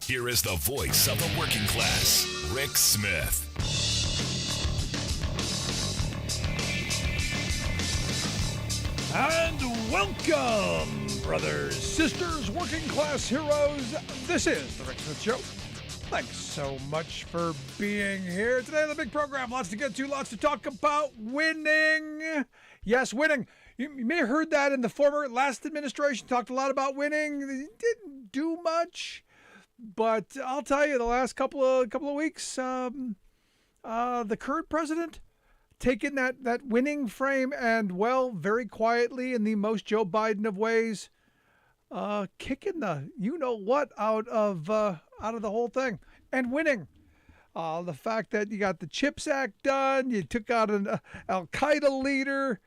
Here is the voice of the working class, Rick Smith. And welcome, brothers, sisters, working class heroes. This is the Rick Smith Show. Thanks so much for being here. Today, the big program, lots to get to, lots to talk about. Winning. Yes, winning. You may have heard that in the former last administration, talked a lot about winning. They didn't do much. But I'll tell you, the last couple of weeks, the current president taking that winning frame and, well, very quietly in the most Joe Biden of ways, kicking the you-know-what out of the whole thing and winning. The fact that you got the CHIPS Act done, you took out an Al-Qaeda leader,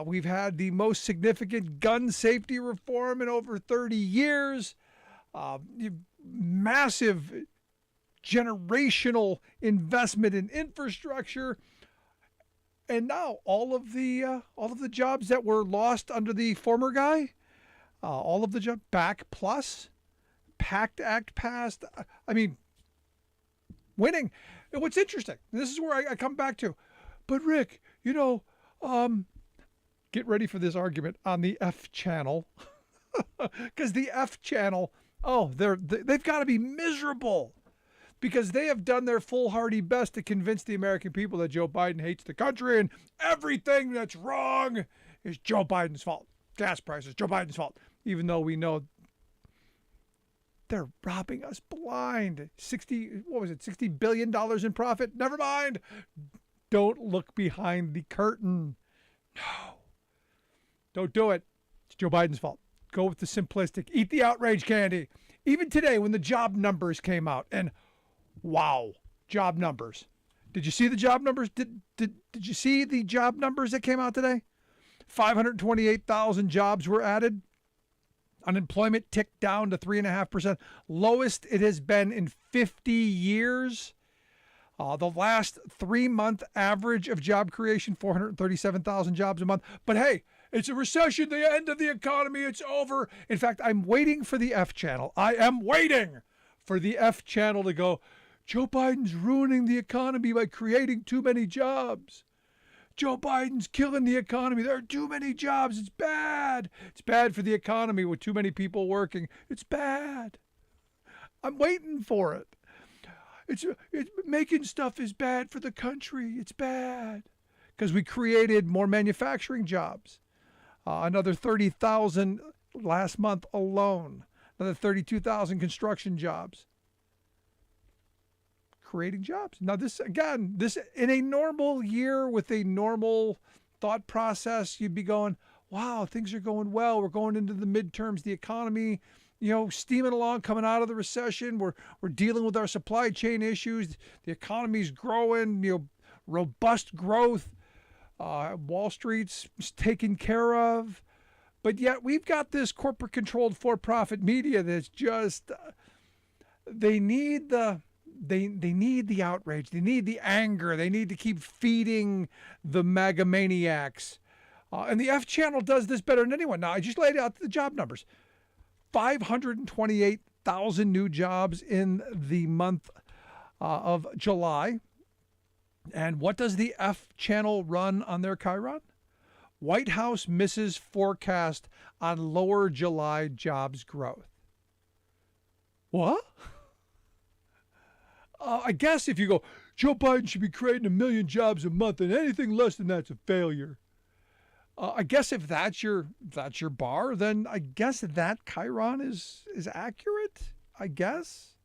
we've had the most significant gun safety reform in over 30 years, massive generational investment in infrastructure, and now all of the jobs that were lost under the former guy, all of the jobs back, plus PACT Act passed. I mean, winning. And what's interesting, and this is where I come back to, but Rick, get ready for this argument on the F channel, because the F channel, they've got to be miserable because they have done their foolhardy best to convince the American people that Joe Biden hates the country and everything that's wrong is Joe Biden's fault. Gas prices, Joe Biden's fault. Even though we know they're robbing us blind. $60 billion in profit? Never mind. Don't look behind the curtain. No. Don't do it. It's Joe Biden's fault. Go with the simplistic. Eat the outrage candy. Even today when the job numbers came out, and wow, job numbers. Did you see the job numbers? Did you see the job numbers that came out today? 528,000 jobs were added. Unemployment ticked down to 3.5%. Lowest it has been in 50 years. The last 3-month average of job creation, 437,000 jobs a month. But hey, it's a recession, the end of the economy, it's over. In fact, I'm waiting for the F channel. I am waiting for the F channel to go, Joe Biden's ruining the economy by creating too many jobs. Joe Biden's killing the economy. There are too many jobs. It's bad. It's bad for the economy with too many people working. It's bad. I'm waiting for it. It's making stuff is bad for the country. It's bad because we created more manufacturing jobs. Another 30,000 last month alone. Another 32,000 construction jobs. Creating jobs. Now this in a normal year with a normal thought process, you'd be going, wow, things are going well. We're going into the midterms, the economy, steaming along, coming out of the recession. We're dealing with our supply chain issues. The economy's growing, robust growth. Wall Street's taken care of. But yet we've got this corporate controlled for-profit media that's just, they need the outrage. They need the anger. They need to keep feeding the MAGA maniacs. And the F channel does this better than anyone. Now, I just laid out the job numbers. 528,000 new jobs in the month of July. And what does the F channel run on their Chiron? White House misses forecast on lower July jobs growth. What? I guess if you go, Joe Biden should be creating 1 million jobs a month, and anything less than that's a failure. I guess if that's your bar, then I guess that Chiron is accurate. I guess.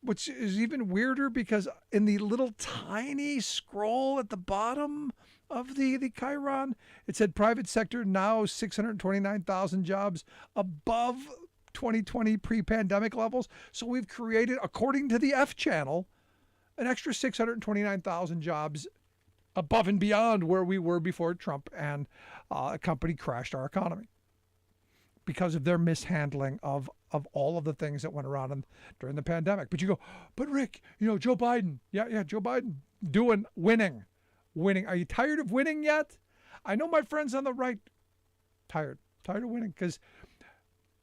Which is even weirder because in the little tiny scroll at the bottom of the Chiron, it said private sector now 629,000 jobs above 2020 pre-pandemic levels. So we've created, according to the F channel, an extra 629,000 jobs above and beyond where we were before Trump and a company crashed our economy because of their mishandling of all of the things that went around during the pandemic. But you go, but Rick, Joe Biden. Yeah, Joe Biden winning. Are you tired of winning yet? I know my friends on the right tired of winning because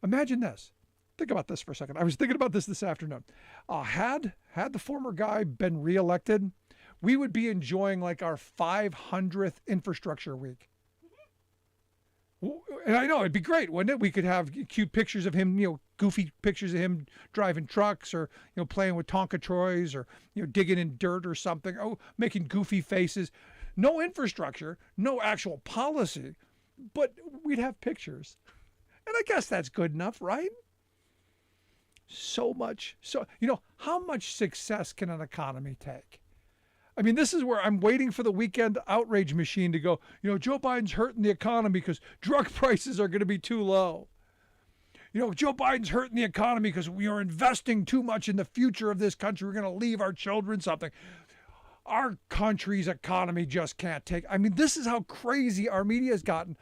Imagine this. Think about this for a second. I was thinking about this afternoon. Had the former guy been reelected, we would be enjoying like our 500th infrastructure week. And I know it'd be great, wouldn't it? We could have cute pictures of him, goofy pictures of him driving trucks, or playing with Tonka toys, or digging in dirt or something. Oh, making goofy faces. No infrastructure, no actual policy, but we'd have pictures. And I guess that's good enough, right? So much. So, how much success can an economy take? I mean, this is where I'm waiting for the weekend outrage machine to go, Joe Biden's hurting the economy because drug prices are going to be too low. Joe Biden's hurting the economy because we are investing too much in the future of this country. We're going to leave our children something. Our country's economy just can't take. I mean, this is how crazy our media has gotten.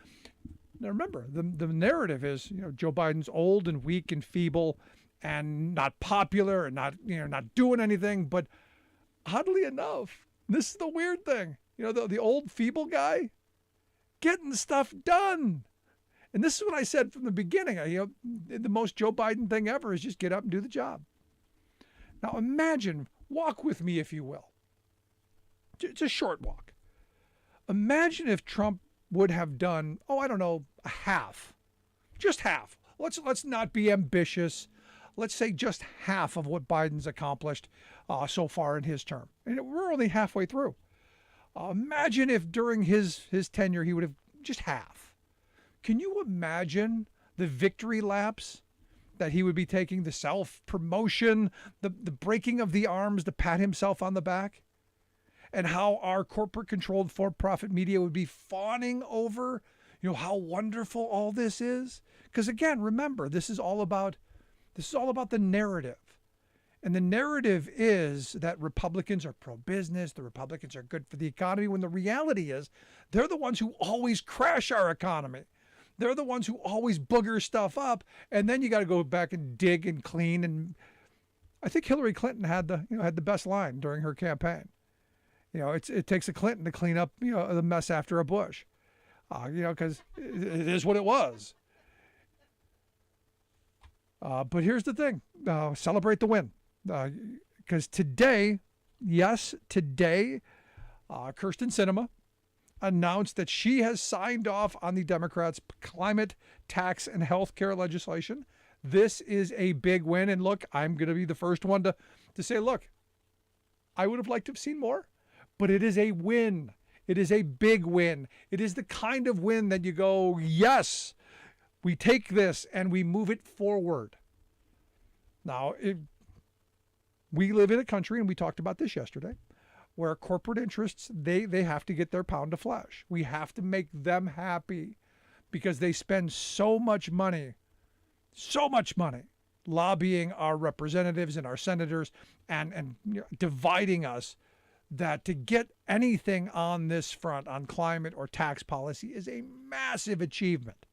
Now, remember, the narrative is, Joe Biden's old and weak and feeble and not popular and not doing anything. But oddly enough, this is the weird thing. The old feeble guy getting stuff done. And this is what I said from the beginning. The most Joe Biden thing ever is just get up and do the job. Now imagine, walk with me if you will. It's a short walk. Imagine if Trump would have done, I don't know, a half. Just half. Let's not be ambitious. Let's say just half of what Biden's accomplished so far in his term. And we're only halfway through. Imagine if during his tenure he would have just half. Can you imagine the victory laps that he would be taking, the self-promotion, the breaking of the arms to pat himself on the back? And how our corporate-controlled for-profit media would be fawning over, how wonderful all this is? Because again, remember, this is all about the narrative. And the narrative is that Republicans are pro-business, the Republicans are good for the economy, when the reality is they're the ones who always crash our economy. They're the ones who always booger stuff up, and then you got to go back and dig and clean. And I think Hillary Clinton had the best line during her campaign. It takes a Clinton to clean up the mess after a Bush, because it is what it was. But here's the thing: celebrate the win, because today, Kyrsten Sinema announced that she has signed off on the Democrats' climate, tax, and health care legislation. This is a big win. And look, I'm going to be the first one to say, look, I would have liked to have seen more, but it is a win. It is a big win. It is the kind of win that you go, yes, we take this and we move it forward. Now, we live in a country, and we talked about this yesterday, where corporate interests, they have to get their pound of flesh. We have to make them happy because they spend so much money lobbying our representatives and our senators and dividing us, that to get anything on this front, on climate or tax policy, is a massive achievement.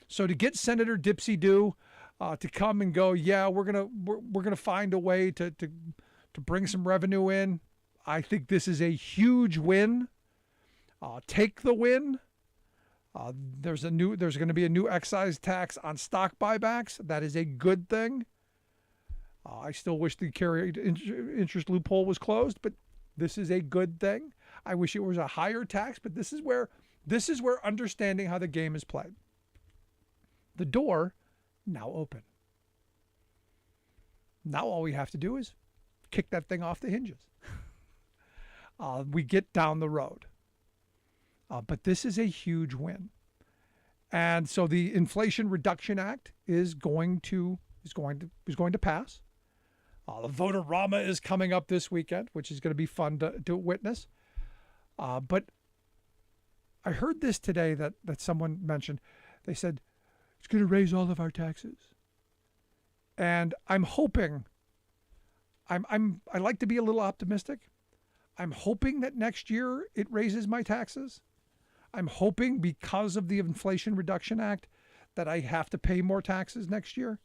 So to get Senator Dipsy Doo to come and go, yeah, we're gonna find a way to bring some revenue in, I think this is a huge win. Take the win. There's going to be a new excise tax on stock buybacks. That is a good thing. I still wish the carried interest loophole was closed, but this is a good thing. I wish it was a higher tax, but this is where understanding how the game is played. The door now open. Now all we have to do is kick that thing off the hinges. We get down the road. But this is a huge win. And so the Inflation Reduction Act is going to pass. The vote-a-rama is coming up this weekend, which is going to be fun to witness. But I heard this today that someone mentioned. They said it's going to raise all of our taxes. And I'm hoping, I like to be a little optimistic. I'm hoping that next year it raises my taxes. I'm hoping, because of the Inflation Reduction Act, that I have to pay more taxes next year,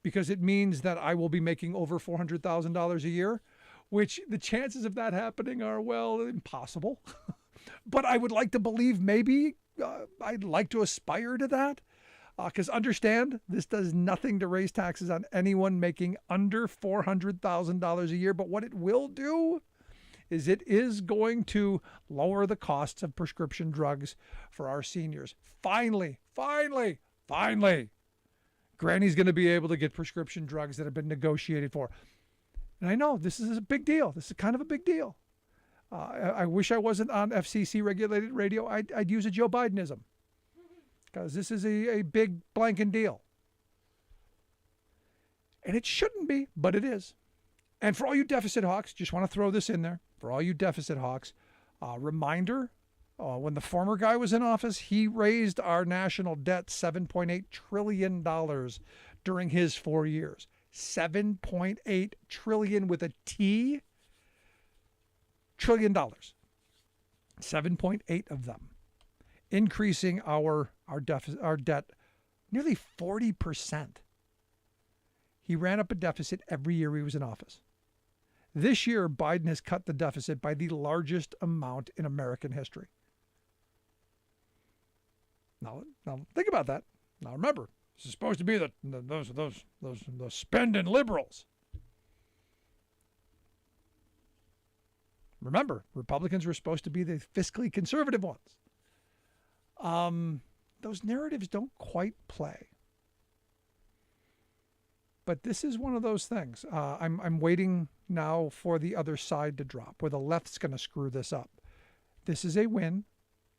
because it means that I will be making over $400,000 a year, which the chances of that happening are, well, impossible. But I would like to believe maybe I'd like to aspire to that. Because understand, this does nothing to raise taxes on anyone making under $400,000 a year. But what it will do is it is going to lower the costs of prescription drugs for our seniors. Finally, Granny's going to be able to get prescription drugs that have been negotiated for. And I know this is a big deal. This is kind of a big deal. I wish I wasn't on FCC regulated radio. I'd use a Joe Bidenism, because this is a big blanking deal. And it shouldn't be, but it is. And for all you deficit hawks, just want to throw this in there. For all you deficit hawks, reminder, when the former guy was in office, he raised our national debt $7.8 trillion during his 4 years. $7.8 trillion with a T. Trillion dollars. 7.8 of them. Increasing our debt nearly 40%. He ran up a deficit every year he was in office. This year, Biden has cut the deficit by the largest amount in American history. Now think about that. Now remember, this is supposed to be those spending liberals. Remember, Republicans were supposed to be the fiscally conservative ones. Those narratives don't quite play. But this is one of those things. I'm waiting now for the other side to drop, where the left's going to screw this up. This is a win.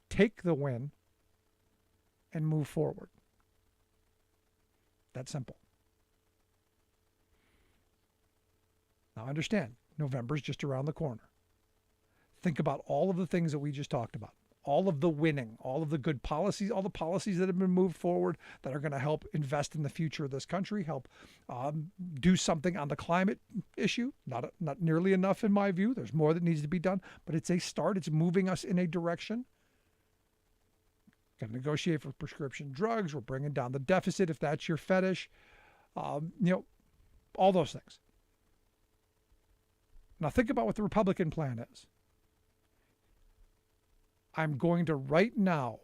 Take the win and move forward. That's simple. Now understand, November's just around the corner. Think about all of the things that we just talked about. All of the winning, all of the good policies, all the policies that have been moved forward that are going to help invest in the future of this country, help do something on the climate issue. Not nearly enough in my view. There's more that needs to be done, but it's a start. It's moving us in a direction. Going to negotiate for prescription drugs. We're bringing down the deficit if that's your fetish. All those things. Now think about what the Republican plan is. I'm going to right now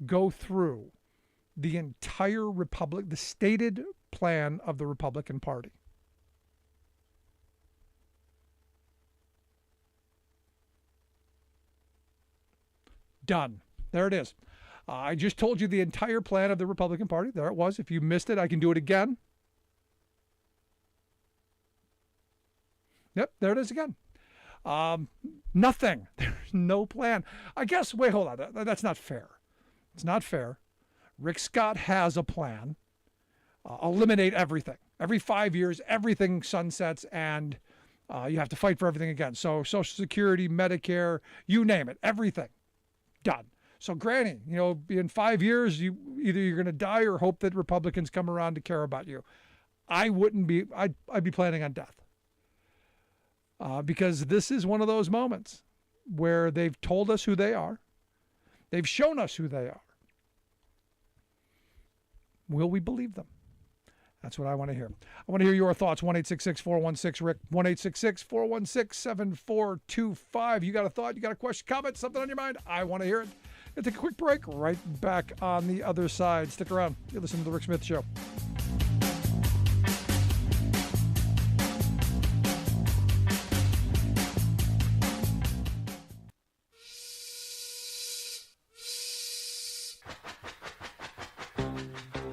go through the entire the stated plan of the Republican Party. Done. There it is. I just told you the entire plan of the Republican Party. There it was. If you missed it, I can do it again. Yep, there it is again. Nothing. There's no plan. I guess, wait, hold on. That's not fair. It's not fair. Rick Scott has a plan. Eliminate everything. Every 5 years, everything sunsets, and you have to fight for everything again. So Social Security, Medicare, you name it, everything. Done. So Granny, in 5 years, either you're going to die or hope that Republicans come around to care about you. I'd be planning on death. Because this is one of those moments where they've told us who they are. They've shown us who they are. Will we believe them? That's what I want to hear. I want to hear your thoughts. 1-866-416-RICK. 1-866-416-7425. You got a thought? You got a question, comment, something on your mind? I want to hear it. Going to take a quick break. Right back on the other side. Stick around. You're listening to The Rick Smith Show.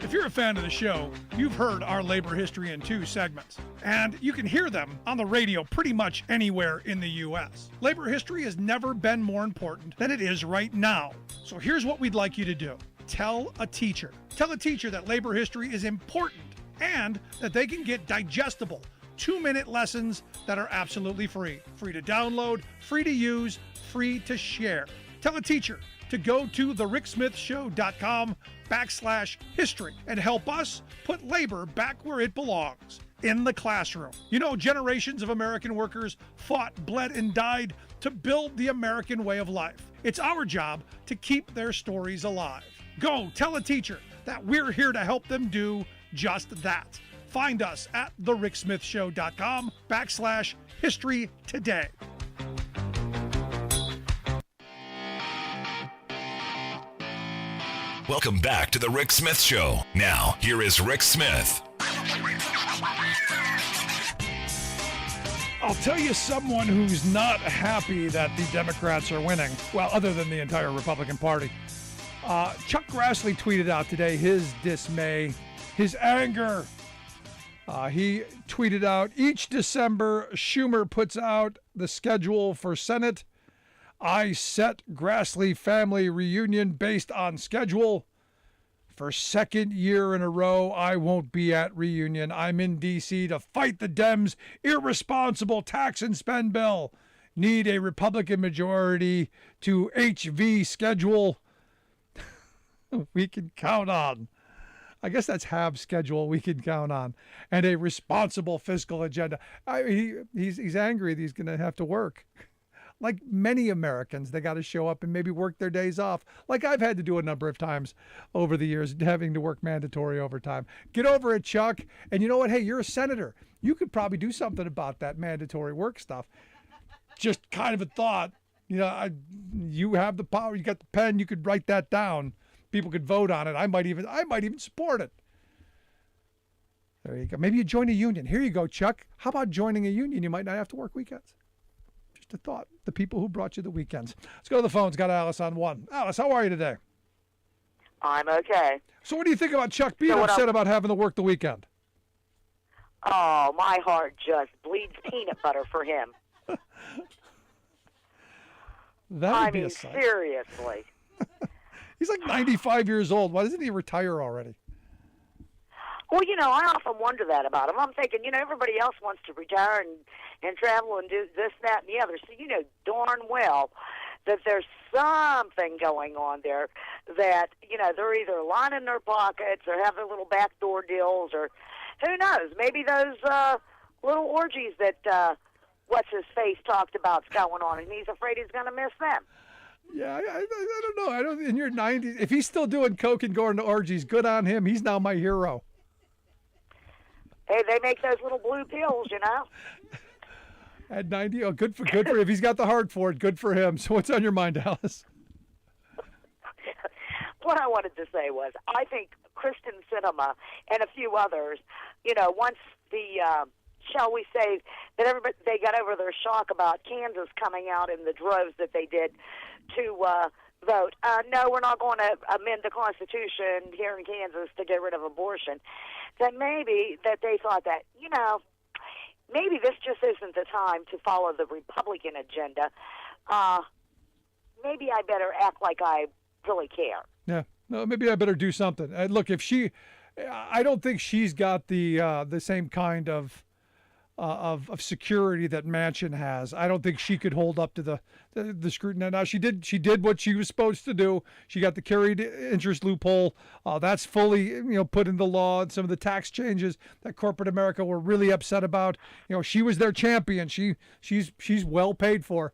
If you're a fan of the show, you've heard our labor history in 2 segments, and you can hear them on the radio pretty much anywhere in the U.S. Labor history has never been more important than it is right now. So here's what we'd like you to do. Tell a teacher. Tell a teacher that labor history is important and that they can get digestible 2-minute lessons that are absolutely free. Free to download, free to use, free to share. Tell a teacher to go to thericksmithshow.com/history and help us put labor back where it belongs, in the classroom. Generations of American workers fought, bled, and died to build the American way of life. It's our job to keep their stories alive. Go tell a teacher that we're here to help them do just that. Find us at thericksmithshow.com/history today. Welcome back to the Rick Smith Show. Now, here is Rick Smith. I'll tell you someone who's not happy that the Democrats are winning. Well, other than the entire Republican Party. Chuck Grassley tweeted out today his dismay, his anger. He tweeted out, each December, Schumer puts out the schedule for Senate. I set Grassley family reunion based on schedule. For second year in a row, I won't be at reunion. I'm in D.C. to fight the Dems' irresponsible tax and spend bill. Need a Republican majority to HV schedule we can count on. I guess that's have schedule we can count on. And a responsible fiscal agenda. He's angry that he's going to have to work. Like many Americans, they got to show up and maybe work their days off. Like I've had to do a number of times over the years, having to work mandatory overtime. Get over it, Chuck. And you know what? Hey, you're a senator. You could probably do something about that mandatory work stuff. Just kind of a thought. You know, you have the power. You got the pen. You could write that down. People could vote on it. I might even support it. There you go. Maybe you join a union. Here you go, Chuck. How about joining a union? You might not have to work weekends. Just a thought. The people who brought you the weekends. Let's go to the phones. Got Alice on one. Alice, how are you today? I'm okay. So what do you think about Chuck being upset about having to work the weekend? Oh, my heart just bleeds peanut butter for him. That would be a sight. Seriously. He's like 95 years old. Why doesn't he retire already? Well, you know, I often wonder that about him. I'm thinking, you know, everybody else wants to retire and travel and do this, that, and the other. So you know darn well that there's something going on there that, you know, they're either lining their pockets or have their little backdoor deals or who knows. Maybe those little orgies that what's-his-face talked about's going on, and he's afraid he's going to miss them. Yeah, I don't know. In your 90s, if he's still doing coke and going to orgies, good on him. He's now my hero. Hey, they make those little blue pills, you know. At 90, oh, good for if he's got the heart for it. Good for him. So what's on your mind, Alice? What I wanted to say was, I think Kristen Sinema and a few others, you know, once the shall we say that everybody they got over their shock about Kansas coming out in the droves that they did to vote. No, we're not going to amend the Constitution here in Kansas to get rid of abortion. That maybe that they thought that, you know, maybe this just isn't the time to follow the Republican agenda. Maybe I better act like I really care. Yeah, no, maybe I better do something. Look, I don't think she's got the same kind of security that Manchin has. I don't think she could hold up to the scrutiny. Now she did what she was supposed to do. She got the carried interest loophole. That's fully put into law. And some of the tax changes that corporate America were really upset about. She was their champion. She's well paid for.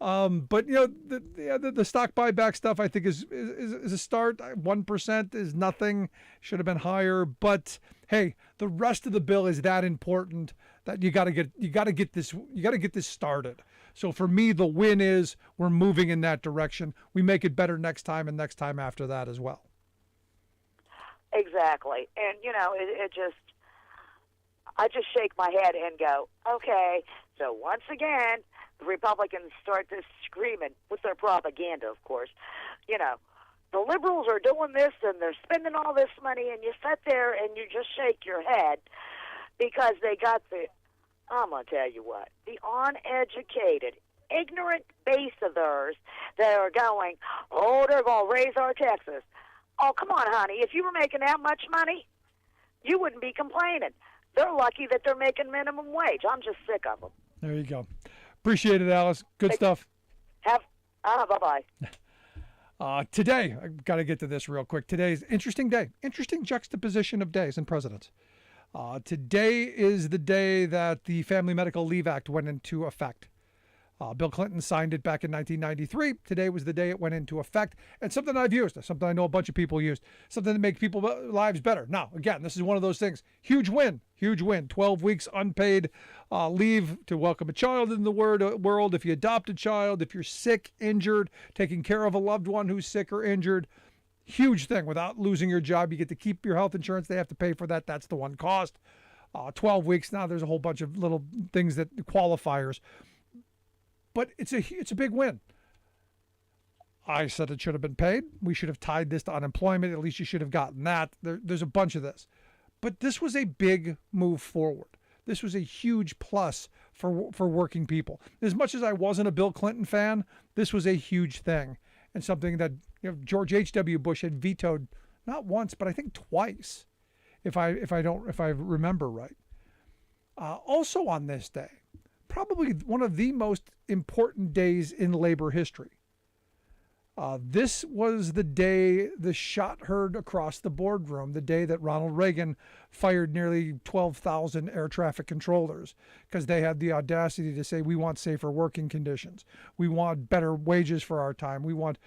But the stock buyback stuff I think is a start. 1% is nothing. Should have been higher. But hey, the rest of the bill is that important that you got to get this started. So for me, the win is we're moving in that direction. We make it better next time and next time after that as well. Exactly, and I just shake my head and go, okay. So once again, the Republicans start this screaming with their propaganda, of course. The liberals are doing this and they're spending all this money, and you sit there and you just shake your head because they got I'm going to tell you what, the uneducated, ignorant base of theirs that are going, oh, they're going to raise our taxes. Oh, come on, honey. If you were making that much money, you wouldn't be complaining. They're lucky that they're making minimum wage. I'm just sick of them. There you go. Appreciate it, Alice. Good stuff. Bye-bye. Today, I've got to get to this real quick. Today's interesting day. Interesting juxtaposition of days and presidents. Today is the day that the Family Medical Leave Act went into effect. Bill Clinton signed it back in 1993. Today was the day it went into effect. And something I've used, something I know a bunch of people used, something that makes people's lives better. Now, again, this is one of those things. Huge win. 12 weeks unpaid leave to welcome a child in the world. If you adopt a child, if you're sick, injured, taking care of a loved one who's sick or injured, Huge thing. Without losing your job, you get to keep your health insurance. They have to pay for that. That's the one cost. 12 weeks now. There's a whole bunch of little things that qualifiers, but it's a big win. I said it should have been paid. We should have tied this to unemployment. At least you should have gotten that. There's a bunch of this, but this was a big move forward. This was a huge plus for working people. As much as I wasn't a Bill Clinton fan, this was a huge thing, and something that George H.W. Bush had vetoed not once, but I think twice, if I remember right. Also on this day, probably one of the most important days in labor history. This was the day the shot heard across the boardroom, the day that Ronald Reagan fired nearly 12,000 air traffic controllers because they had the audacity to say, we want safer working conditions. We want better wages for our time. We want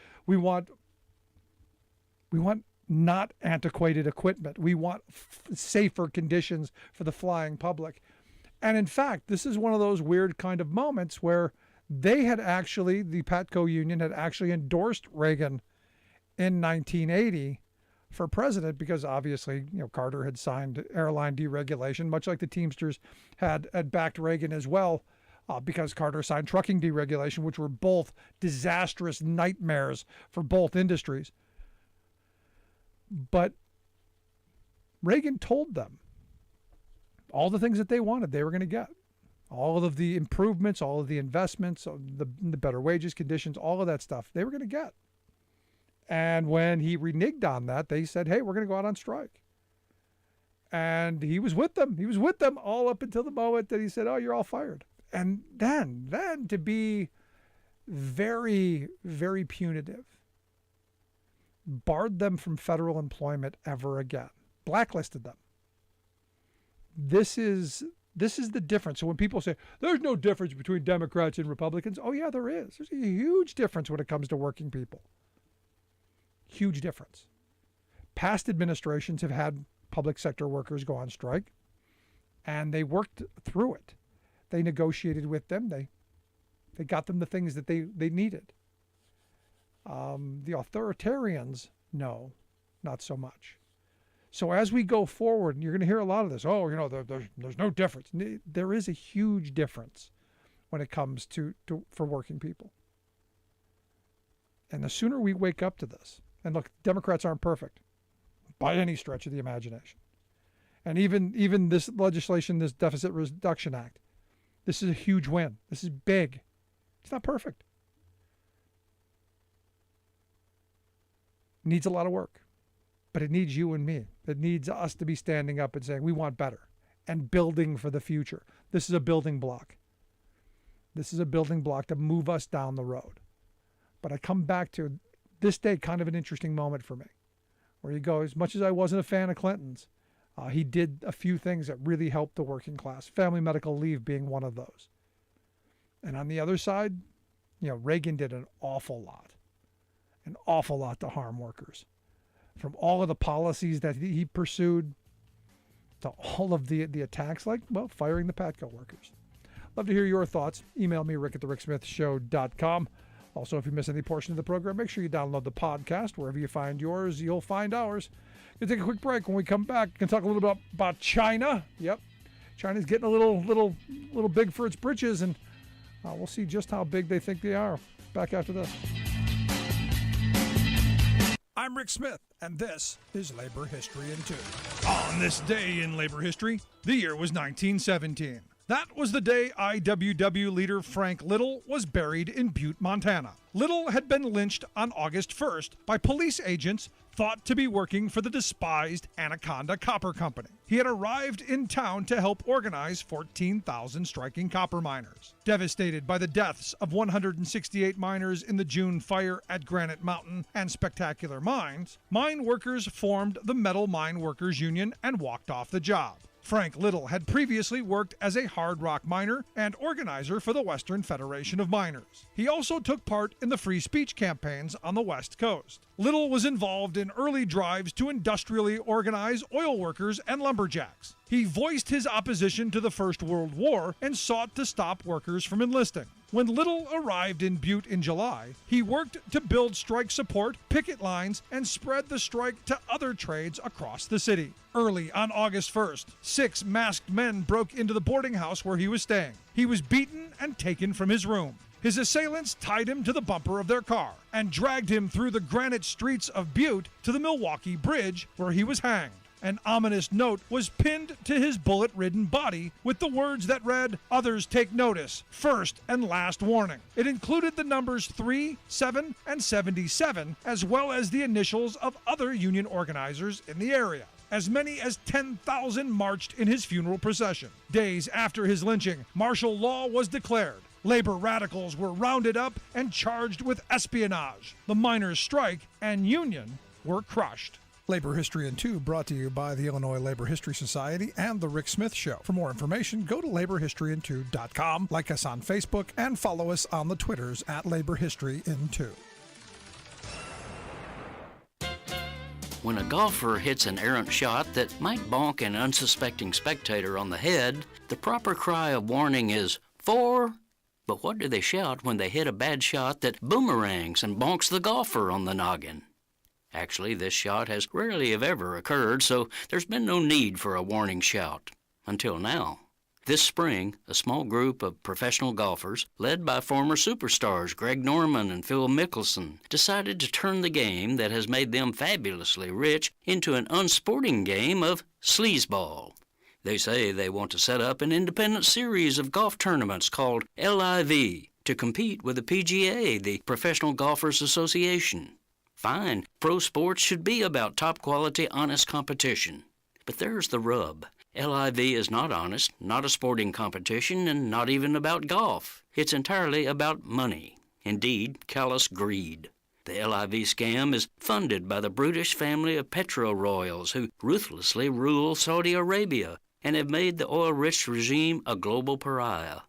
not antiquated equipment. We want safer conditions for the flying public. And in fact, this is one of those weird kind of moments where they had actually, the PATCO union had actually endorsed Reagan in 1980 for president because obviously, Carter had signed airline deregulation, much like the Teamsters had backed Reagan as well, because Carter signed trucking deregulation, which were both disastrous nightmares for both industries. But Reagan told them all the things that they wanted, they were going to get. All of the improvements, all of the investments, the better wages, conditions, all of that stuff, they were going to get. And when he reneged on that, they said, hey, we're going to go out on strike. And he was with them. He was with them all up until the moment that he said, oh, you're all fired. And then to be very, very punitive, barred them from federal employment ever again, blacklisted them. This is the difference. So when people say, there's no difference between Democrats and Republicans, oh yeah, there is. There's a huge difference when it comes to working people. Huge difference. Past administrations have had public sector workers go on strike, and they worked through it. They negotiated with them. They got them the things that they needed. The authoritarians, no, not so much. So as we go forward, you're going to hear a lot of this. Oh, there's no difference. There is a huge difference when it comes for working people. And the sooner we wake up to this, and look, Democrats aren't perfect by any stretch of the imagination. And even this legislation, this Deficit Reduction Act, this is a huge win. This is big. It's not perfect. It needs a lot of work. But it needs you and me. It needs us to be standing up and saying, we want better and building for the future. This is a building block. This is a building block to move us down the road. But I come back to this day, kind of an interesting moment for me, where you go, as much as I wasn't a fan of Clinton's, he did a few things that really helped the working class, family medical leave being one of those. And on the other side, Reagan did an awful lot to harm workers. From all of the policies that he pursued to all of the attacks, like, firing the PATCO workers. Love to hear your thoughts. Email me, rick@thericksmithshow.com. Also, if you miss any portion of the program, make sure you download the podcast. Wherever you find yours, you'll find ours. We'll take a quick break. When we come back, we can talk a little bit about China. Yep, China's getting a little big for its britches, and we'll see just how big they think they are. Back after this. I'm Rick Smith, and this is Labor History in 2. On this day in labor history, the year was 1917. That was the day IWW leader Frank Little was buried in Butte, Montana. Little had been lynched on August 1st by police agents thought to be working for the despised Anaconda Copper Company. He had arrived in town to help organize 14,000 striking copper miners. Devastated by the deaths of 168 miners in the June fire at Granite Mountain and Spectacular Mines, mine workers formed the Metal Mine Workers Union and walked off the job. Frank Little had previously worked as a hard rock miner and organizer for the Western Federation of Miners. He also took part in the free speech campaigns on the West Coast. Little was involved in early drives to industrially organize oil workers and lumberjacks. He voiced his opposition to the First World War and sought to stop workers from enlisting. When Little arrived in Butte in July, he worked to build strike support, picket lines, and spread the strike to other trades across the city. Early on August 1st, 6 masked men broke into the boarding house where he was staying. He was beaten and taken from his room. His assailants tied him to the bumper of their car and dragged him through the granite streets of Butte to the Milwaukee Bridge, where he was hanged. An ominous note was pinned to his bullet-ridden body with the words that read, "Others take notice. First and last warning." It included the numbers 3, 7, and 77, as well as the initials of other union organizers in the area. As many as 10,000 marched in his funeral procession. Days after his lynching, martial law was declared. Labor radicals were rounded up and charged with espionage. The miners' strike and union were crushed. Labor History in 2 brought to you by the Illinois Labor History Society and The Rick Smith Show. For more information, go to laborhistoryin2.com, like us on Facebook, and follow us on the Twitters at Labor History in 2. When a golfer hits an errant shot that might bonk an unsuspecting spectator on the head, the proper cry of warning is, "4." But what do they shout when they hit a bad shot that boomerangs and bonks the golfer on the noggin? Actually, this shot has rarely if ever occurred, so there's been no need for a warning shout. Until now. This spring, a small group of professional golfers, led by former superstars Greg Norman and Phil Mickelson, decided to turn the game that has made them fabulously rich into an unsporting game of sleazeball. They say they want to set up an independent series of golf tournaments called LIV to compete with the PGA, the Professional Golfers Association. Fine, pro sports should be about top-quality, honest competition. But there's the rub. LIV is not honest, not a sporting competition, and not even about golf. It's entirely about money. Indeed, callous greed. The LIV scam is funded by the brutish family of petro-royals who ruthlessly rule Saudi Arabia and have made the oil-rich regime a global pariah.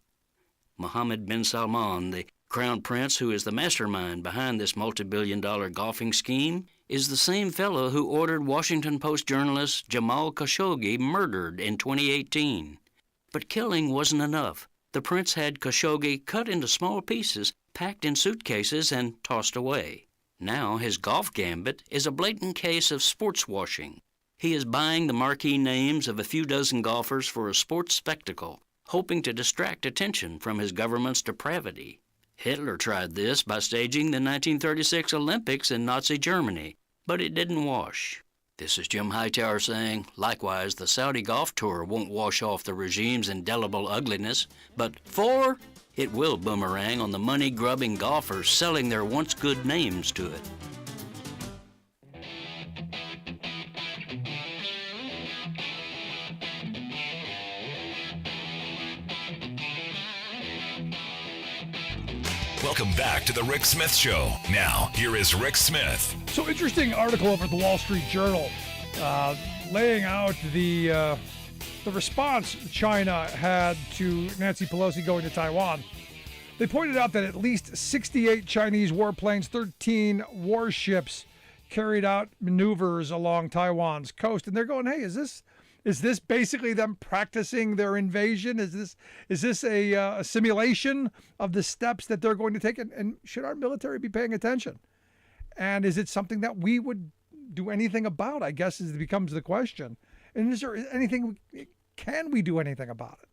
Mohammed bin Salman, the crown prince who is the mastermind behind this multi-billion-dollar golfing scheme, is the same fellow who ordered Washington Post journalist Jamal Khashoggi murdered in 2018. But killing wasn't enough. The prince had Khashoggi cut into small pieces, packed in suitcases, and tossed away. Now his golf gambit is a blatant case of sports washing. He is buying the marquee names of a few dozen golfers for a sports spectacle, hoping to distract attention from his government's depravity. Hitler tried this by staging the 1936 Olympics in Nazi Germany, but it didn't wash. This is Jim Hightower saying, likewise, the Saudi Golf Tour won't wash off the regime's indelible ugliness, but 4, it will boomerang on the money-grubbing golfers selling their once-good names to it. Welcome back to the Rick Smith Show. Now, here is Rick Smith. So interesting article over at the Wall Street Journal laying out the response China had to Nancy Pelosi going to Taiwan. They pointed out that at least 68 Chinese warplanes, 13 warships carried out maneuvers along Taiwan's coast. And they're going, hey, is this basically them practicing their invasion? Is this a simulation of the steps that they're going to take? And should our military be paying attention? And is it something that we would do anything about, I guess, becomes the question. And is there anything, can we do anything about it?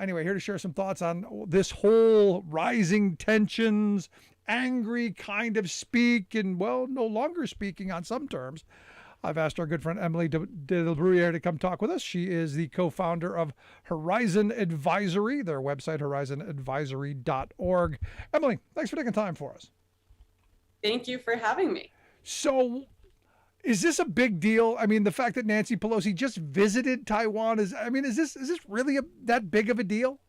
Anyway, here to share some thoughts on this whole rising tensions, angry kind of speak, and, well, no longer speaking on some terms. I've asked our good friend Emily de la Bruyere to come talk with us. She is the co-founder of Horizon Advisory, their website, horizonadvisory.org. Emily, thanks for taking time for us. Thank you for having me. So, is this a big deal? I mean, the fact that Nancy Pelosi just visited Taiwan, is this really that big of a deal?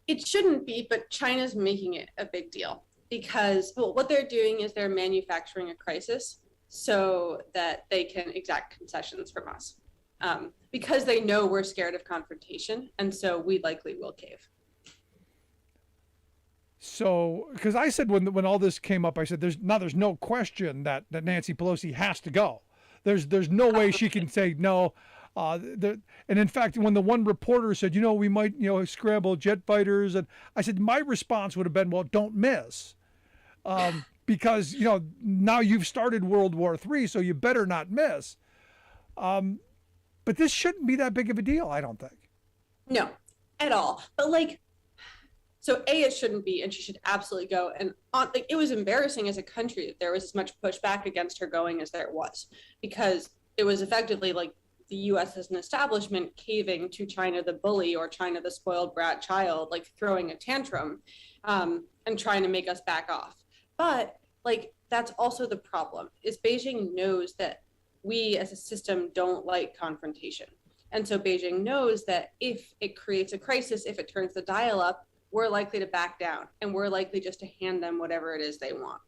It shouldn't be, but China's making it a big deal because what they're doing is they're manufacturing a crisis so that they can exact concessions from us because they know we're scared of confrontation, and so we likely will cave. So, because I said when all this came up, I said there's no question that Nancy Pelosi has to go. There's no way she can say no. And in fact, when the one reporter said, we might, scramble jet fighters, and I said, my response would have been, well, don't miss. Because, now you've started World War III, so you better not miss. But this shouldn't be that big of a deal, I don't think. No, at all. But so it shouldn't be, and she should absolutely go. And it was embarrassing as a country that there was as much pushback against her going as there was, because it was effectively the U.S. as an establishment caving to China the bully, or China the spoiled brat child, throwing a tantrum, and trying to make us back off. But that's also the problem, is Beijing knows that we as a system don't like confrontation. And so Beijing knows that if it creates a crisis, if it turns the dial up, we're likely to back down, and we're likely just to hand them whatever it is they want.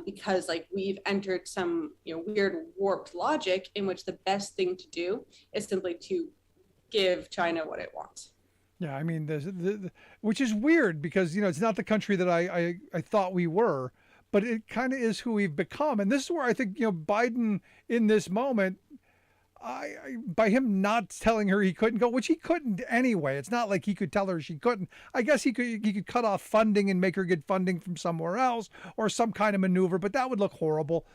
Because we've entered some weird warped logic in which the best thing to do is simply to give China what it wants. Yeah, I mean, which is weird, because it's not the country that I thought we were, but it kind of is who we've become. And this is where I think Biden in this moment, by him not telling her he couldn't go, which he couldn't anyway. It's not like he could tell her she couldn't. I guess he could cut off funding and make her get funding from somewhere else, or some kind of maneuver, but that would look horrible.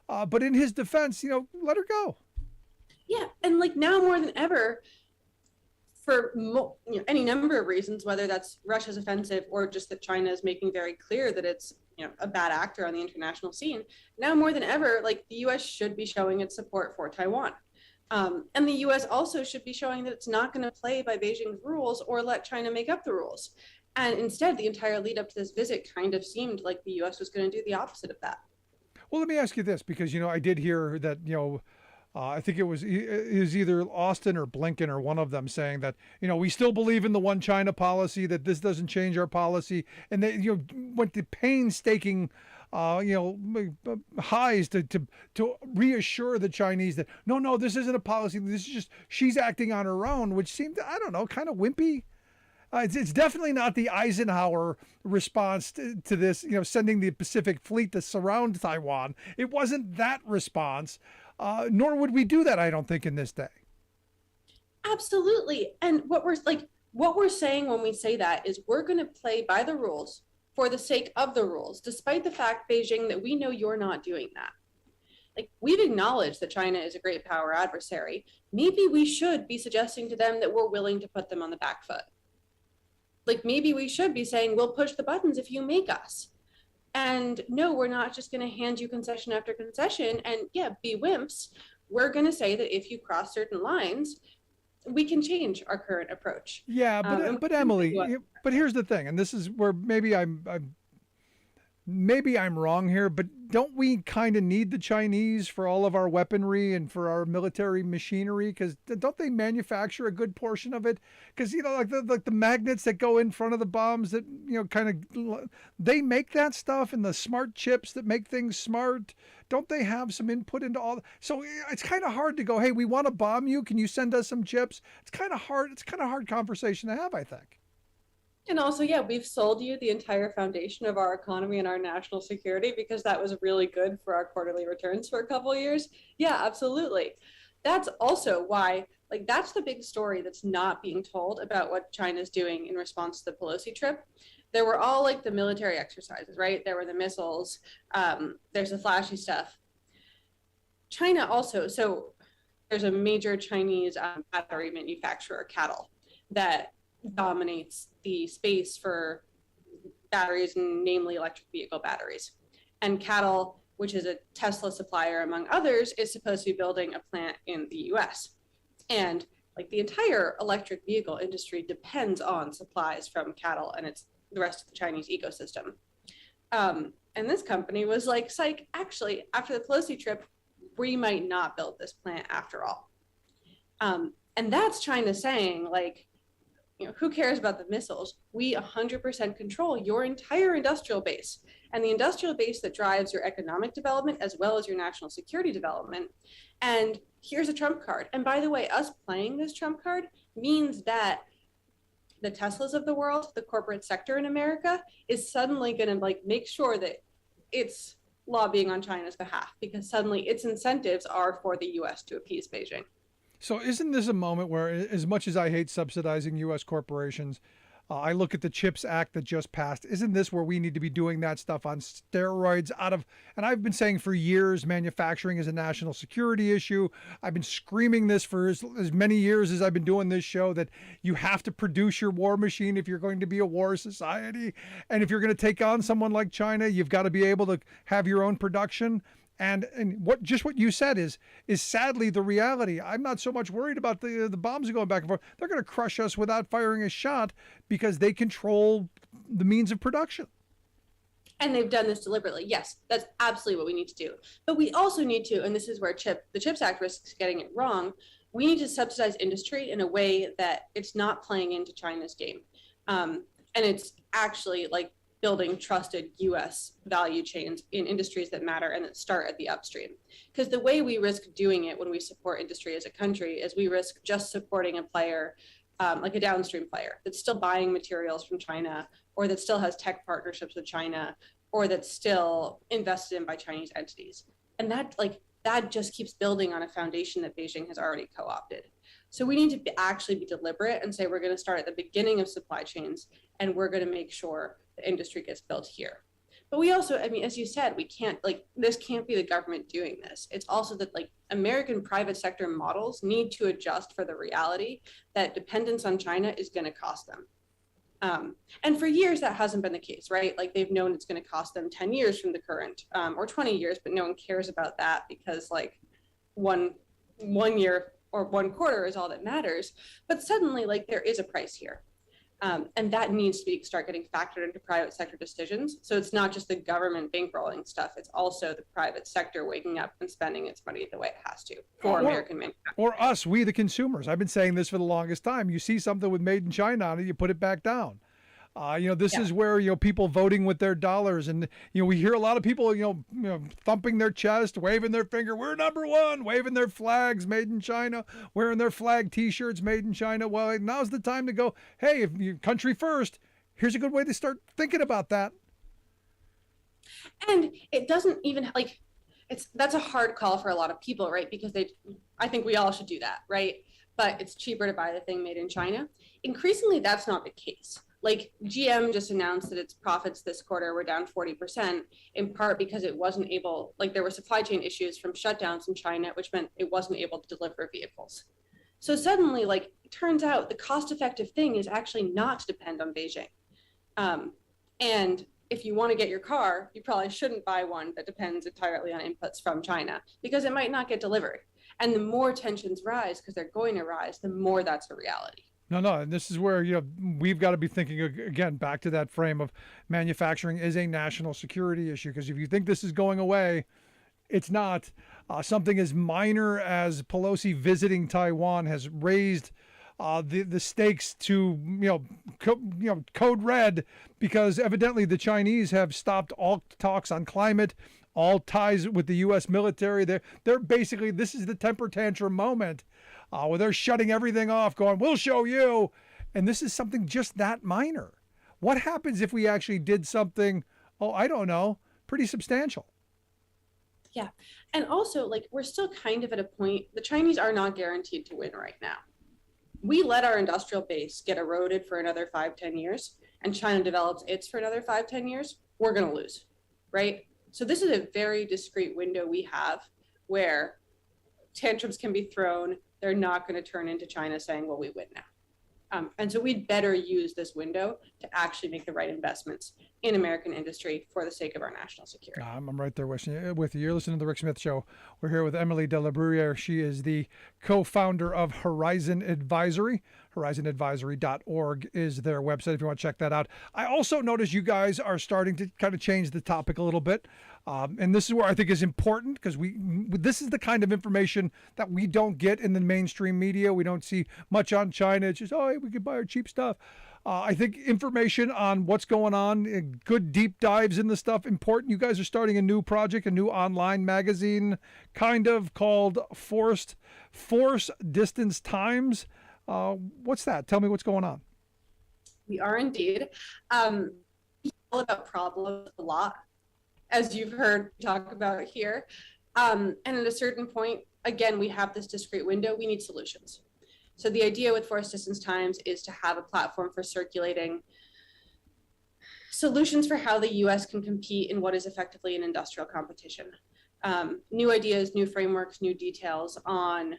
But in his defense, let her go. Yeah, and now more than ever, for any number of reasons, whether that's Russia's offensive or just that China is making very clear that it's a bad actor on the international scene, now more than ever, the U.S. should be showing its support for Taiwan. And the U.S. also should be showing that it's not going to play by Beijing's rules or let China make up the rules. And instead, the entire lead up to this visit kind of seemed like the U.S. was going to do the opposite of that. Well, let me ask you this, because, I did hear that, I think it was either Austin or Blinken or one of them saying that, we still believe in the one China policy, that this doesn't change our policy. And they, went to painstaking highs to reassure the Chinese that no, this isn't a policy. This is just, she's acting on her own, which seemed, I don't know, kind of wimpy. It's definitely not the Eisenhower response to this, sending the Pacific Fleet to surround Taiwan. It wasn't that response, nor would we do that, I don't think, in this day. Absolutely. And what we're saying when we say that is we're going to play by the rules for the sake of the rules, despite the fact, Beijing, that we know you're not doing that. We've acknowledged that China is a great power adversary. Maybe we should be suggesting to them that we're willing to put them on the back foot. Maybe we should be saying, we'll push the buttons if you make us. And no, we're not just going to hand you concession after concession and be wimps. We're going to say that if you cross certain lines, we can change our current approach. Yeah, but Emily, but here's the thing, and this is where maybe I'm wrong here, but don't we kind of need the Chinese for all of our weaponry and for our military machinery? Because don't they manufacture a good portion of it? Because the magnets that go in front of the bombs, that they make that stuff, and the smart chips that make things smart. Don't they have some input into all? So it's kind of hard to go, hey, we want to bomb you. Can you send us some chips? It's kind of hard. It's kind of hard conversation to have, I think. And also, we've sold you the entire foundation of our economy and our national security because that was really good for our quarterly returns for a couple of years. Yeah, absolutely. That's also why, that's the big story that's not being told about what China's doing in response to the Pelosi trip. There were all the military exercises, right? There were the missiles. There's the flashy stuff. China also, so there's a major Chinese battery manufacturer, CATL, that dominates the space for batteries, namely electric vehicle batteries. And CATL, which is a Tesla supplier, among others, is supposed to be building a plant in the US. And the entire electric vehicle industry depends on supplies from CATL and the rest of the Chinese ecosystem. And this company was psych, actually, after the Pelosi trip, we might not build this plant after all. And that's China saying, who cares about the missiles? We 100% control your entire industrial base, and the industrial base that drives your economic development as well as your national security development. And here's a trump card. And by the way, us playing this trump card means that the Teslas of the world, the corporate sector in America, is suddenly going to make sure that it's lobbying on China's behalf, because suddenly its incentives are for the U.S. to appease Beijing. So isn't this a moment where, as much as I hate subsidizing U.S. corporations, I look at the CHIPS Act that just passed. Isn't this where we need to be doing that stuff on steroids and I've been saying for years, manufacturing is a national security issue. I've been screaming this for as many years as I've been doing this show, that you have to produce your war machine if you're going to be a war society. And if you're going to take on someone like China, you've got to be able to have your own production. And what you said is sadly the reality. I'm not so much worried about the bombs going back and forth. They're going to crush us without firing a shot because they control the means of production. And they've done this deliberately. Yes, that's absolutely what we need to do. But we also need to, and this is where the CHIPS Act risks getting it wrong, we need to subsidize industry in a way that it's not playing into China's game. And it's actually like building trusted U.S. value chains in industries that matter and that start at the upstream. Because the way we risk doing it when we support industry as a country is we risk just supporting a player, like a downstream player that's still buying materials from China, or that still has tech partnerships with China, or that's still invested in by Chinese entities. And that just keeps building on a foundation that Beijing has already co-opted. So we need to actually be deliberate and say we're going to start at the beginning of supply chains, and we're going to make sure the industry gets built here. But we also, I mean, as you said, we can't, this can't be the government doing this. It's also that American private sector models need to adjust for the reality that dependence on China is going to cost them. And for years, that hasn't been the case, right? They've known it's going to cost them 10 years from the current, or 20 years, but no one cares about that because one year or one quarter is all that matters. But suddenly, there is a price here. And that needs to start getting factored into private sector decisions. So it's not just the government bankrolling stuff. It's also the private sector waking up and spending its money the way it has to for American manufacturers. Or us, we the consumers. I've been saying this for the longest time. You see something with made in China on it, you put it back down. This is where, people voting with their dollars. And, we hear a lot of people, thumping their chest, waving their finger. We're number one, waving their flags made in China, wearing their flag T-shirts made in China. Well, now's the time to go, hey, if you country first, here's a good way to start thinking about that. And it doesn't even that's a hard call for a lot of people, right? Because I think we all should do that, right? But it's cheaper to buy the thing made in China. Increasingly, that's not the case. GM just announced that its profits this quarter were down 40%, in part because it wasn't able, there were supply chain issues from shutdowns in China, which meant it wasn't able to deliver vehicles. So suddenly, it turns out the cost-effective thing is actually not to depend on Beijing. And if you want to get your car, you probably shouldn't buy one that depends entirely on inputs from China, because it might not get delivered. And the more tensions rise, because they're going to rise, the more that's a reality. No, and this is where, we've got to be thinking, again, back to that frame of manufacturing is a national security issue. Because if you think this is going away, it's not. Something as minor as Pelosi visiting Taiwan has raised the stakes to, code red, because evidently the Chinese have stopped all talks on climate, all ties with the U.S. military. They're basically, this is the temper tantrum moment. Where they're shutting everything off, going, we'll show you. And this is something just that minor. What happens if we actually did something, I don't know, pretty substantial? Yeah. And also, we're still kind of at a point, the Chinese are not guaranteed to win right now. We let our industrial base get eroded for another 5-10 years, and China develops its for another 5-10 years, we're going to lose, right? So this is a very discrete window we have where tantrums can be thrown. They're not going to turn into China saying, well, we win now. And so we'd better use this window to actually make the right investments in American industry for the sake of our national security. I'm right there with you. You're listening to The Rick Smith Show. We're here with Emily de la Bruyere. She is the co-founder of Horizon Advisory. HorizonAdvisory.org is their website if you want to check that out. I also noticed you guys are starting to kind of change the topic a little bit. And this is where I think is important, because this is the kind of information that we don't get in the mainstream media. We don't see much on China. It's just, we could buy our cheap stuff. I think information on what's going on, good deep dives in the stuff, important. You guys are starting a new project, a new online magazine, kind of called Force Distance Times. What's that? Tell me what's going on. We are indeed. All about problems a lot, as you've heard talk about here. And at a certain point, again, we have this discrete window, we need solutions. So the idea with forest distance times is to have a platform for circulating solutions for how the US can compete in what is effectively an industrial competition. New ideas, new frameworks, new details on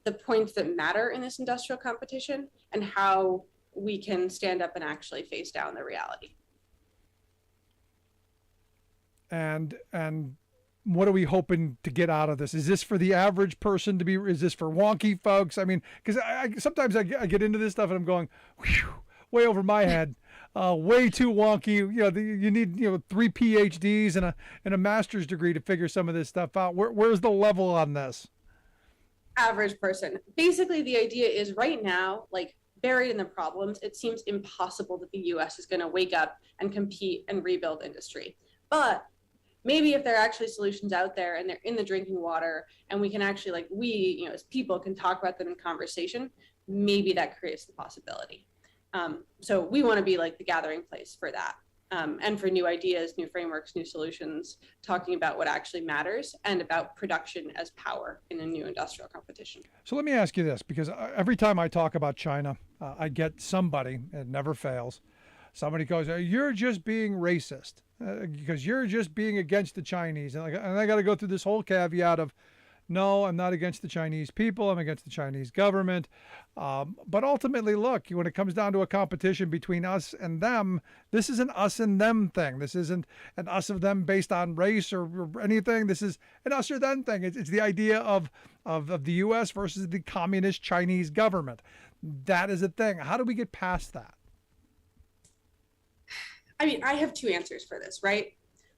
the points that matter in this industrial competition and how we can stand up and actually face down the reality. And what are we hoping to get out of this? Is this for the average person to be, is this for wonky folks? I mean, because sometimes I get into this stuff and I'm going, whew, way over my head, way too wonky. You know, you need 3 PhDs and a master's degree to figure some of this stuff out. Where's the level on this? Average person. Basically, the idea is right now, like buried in the problems, it seems impossible that the US is going to wake up and compete and rebuild industry. But maybe if there are actually solutions out there and they're in the drinking water and we can actually, like, we, as people can talk about them in conversation, maybe that creates the possibility. So we want to be like the gathering place for that. And for new ideas, new frameworks, new solutions, talking about what actually matters and about production as power in a new industrial competition. So let me ask you this, because every time I talk about China, I get somebody, it never fails, somebody goes, you're just being racist because you're just being against the Chinese. And I got to go through this whole caveat of, no, I'm not against the Chinese people. I'm against the Chinese government. But ultimately, look, when it comes down to a competition between us and them, this is an us and them thing. This isn't an us of them based on race or anything. This is an us or them thing. It's the idea of the U.S. versus the communist Chinese government. That is a thing. How do we get past that? I mean, I have two answers for this, right?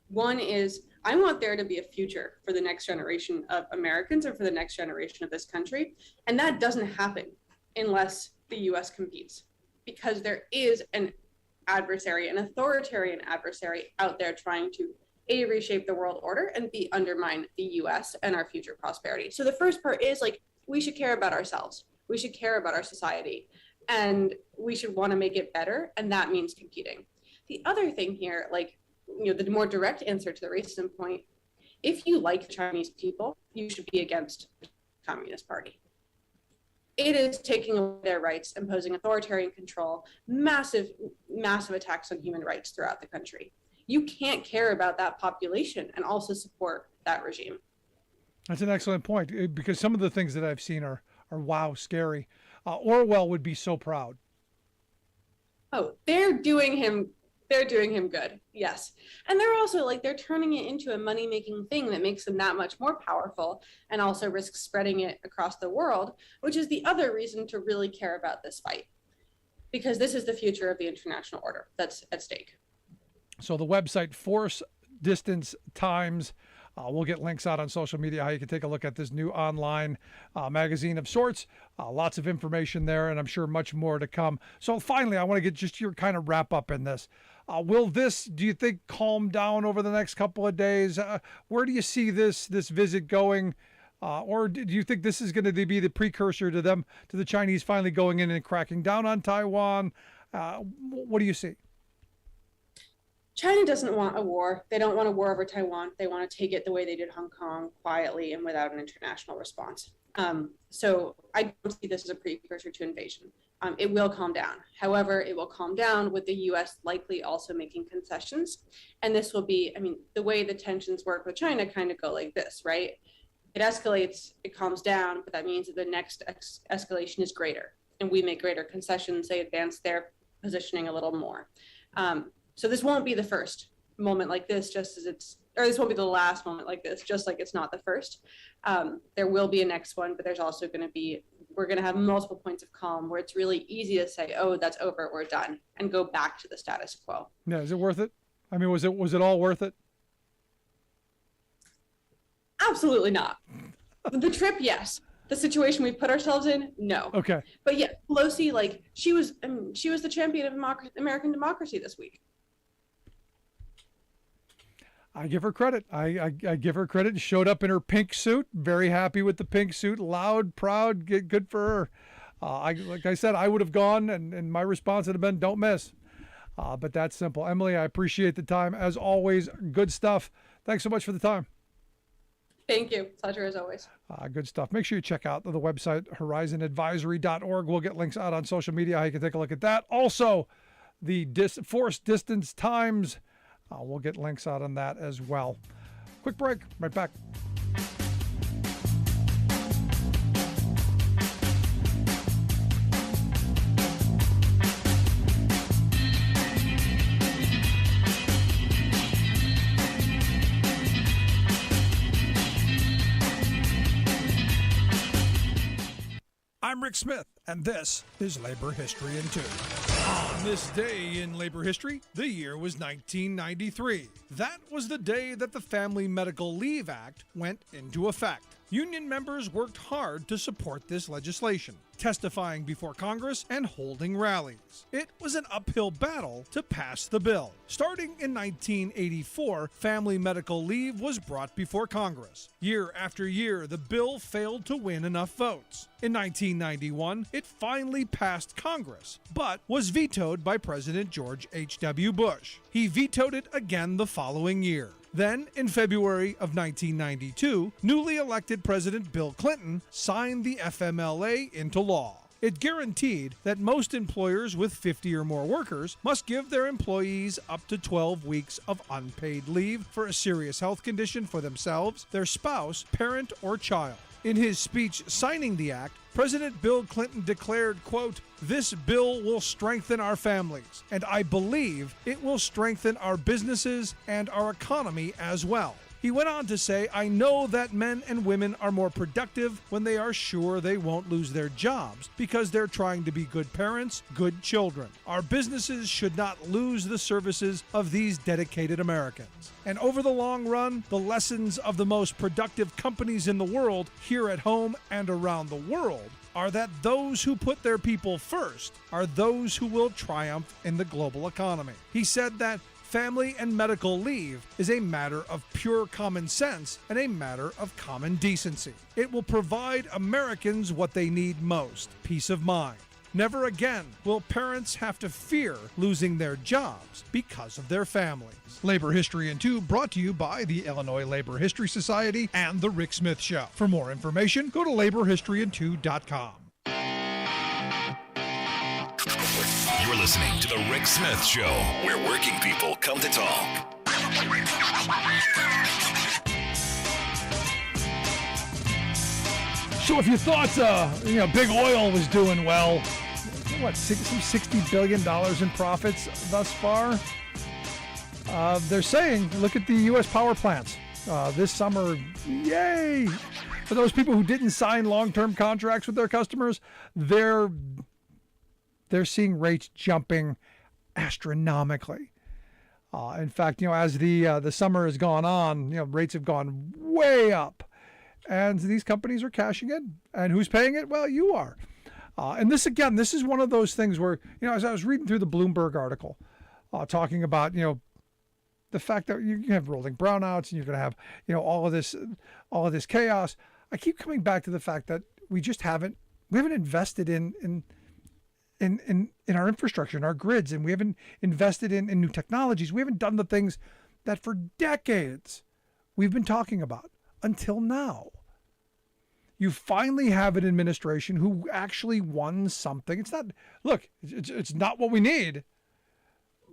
One is I want there to be a future for the next generation of Americans or for the next generation of this country. And that doesn't happen unless the US competes, because there is an adversary, an authoritarian adversary out there trying to A, reshape the world order, and B, undermine the US and our future prosperity. So the first part is like, we should care about ourselves. We should care about our society and we should want to make it better. And that means competing. The other thing here, like, the more direct answer to the racism point, if you like Chinese people, you should be against the Communist Party. It is taking away their rights, imposing authoritarian control, massive attacks on human rights throughout the country. You can't care about that population and also support that regime. That's an excellent point, because some of the things that I've seen are wow, scary. Orwell would be so proud. Oh, they're doing him good, yes. And they're also they're turning it into a money-making thing that makes them that much more powerful and also risks spreading it across the world, which is the other reason to really care about this fight, because this is the future of the international order that's at stake. So the website Force Distance Times, we'll get links out on social media how you can take a look at this new online magazine of sorts. Lots of information there, and I'm sure much more to come. So finally, I want to get just your kind of wrap up in this. Will this, do you think, calm down over the next couple of days? Where do you see this visit going? Or do you think this is going to be the precursor to the Chinese finally going in and cracking down on Taiwan? What do you see? China doesn't want a war. They don't want a war over Taiwan. They want to take it the way they did Hong Kong, quietly and without an international response. So I don't see this as a precursor to invasion. It will calm down. However, it will calm down with the US likely also making concessions. And this will be, the way the tensions work with China kind of go like this, right? It escalates, it calms down, but that means that the next escalation is greater. And we make greater concessions, they advance their positioning a little more. So this won't be the first moment like this, this won't be the last moment like this, just like it's not the first. There will be a next one, but there's also we're going to have multiple points of calm where it's really easy to say, oh, that's over, we're done, and go back to the status quo. Yeah, is it worth it? Was it all worth it? Absolutely not. The trip, yes. The situation we put ourselves in, no. Okay. But yeah, Pelosi, she was the champion of American democracy this week. I give her credit. I give her credit. Showed up in her pink suit. Very happy with the pink suit. Loud, proud. Good for her. Like I said, I would have gone, and my response would have been, don't miss. But that's simple. Emily, I appreciate the time. As always, good stuff. Thanks so much for the time. Thank you. Pleasure as always. Good stuff. Make sure you check out the website, horizonadvisory.org. We'll get links out on social media. How you can take a look at that. Also, the force distance times. We'll get links out on that as well. Quick break. Right back. I'm Rick Smith, and this is Labor History in 2. On this day in labor history, the year was 1993. That was the day that the Family Medical Leave Act went into effect. Union members worked hard to support this legislation, testifying before Congress and holding rallies. It was an uphill battle to pass the bill. Starting in 1984, family medical leave was brought before Congress. Year after year, the bill failed to win enough votes. In 1991, it finally passed Congress, but was vetoed by President George H.W. Bush. He vetoed it again the following year. Then, in February of 1992, newly elected President Bill Clinton signed the FMLA into law. It guaranteed that most employers with 50 or more workers must give their employees up to 12 weeks of unpaid leave for a serious health condition for themselves, their spouse, parent, or child. In his speech signing the act, President Bill Clinton declared, quote, "This bill will strengthen our families, and I believe it will strengthen our businesses and our economy as well." He went on to say, "I know that men and women are more productive when they are sure they won't lose their jobs because they're trying to be good parents, good children. Our businesses should not lose the services of these dedicated Americans. And over the long run, the lessons of the most productive companies in the world, here at home and around the world, are that those who put their people first are those who will triumph in the global economy." He said that family and medical leave is a matter of pure common sense and a matter of common decency. It will provide Americans what they need most, peace of mind. Never again will parents have to fear losing their jobs because of their families. Labor History in 2 brought to you by the Illinois Labor History Society and The Rick Smith Show. For more information, go to laborhistoryin2.com. You're listening to The Rick Smith Show, where working people come to talk. So if you thought, big oil was doing well, what, $60 billion in profits thus far? They're saying, look at the U.S. power plants. This summer, yay! For those people who didn't sign long-term contracts with their customers, they're seeing rates jumping astronomically. In fact, as the summer has gone on, rates have gone way up, and these companies are cashing in. And who's paying it? Well, you are. And this is one of those things where, as I was reading through the Bloomberg article, talking about, the fact that you have rolling brownouts and you're going to have, all of this chaos. I keep coming back to the fact that we haven't invested in our infrastructure, in our grids, and we haven't invested in new technologies. We haven't done the things that for decades we've been talking about until now. You finally have an administration who actually won something. It's not what we need,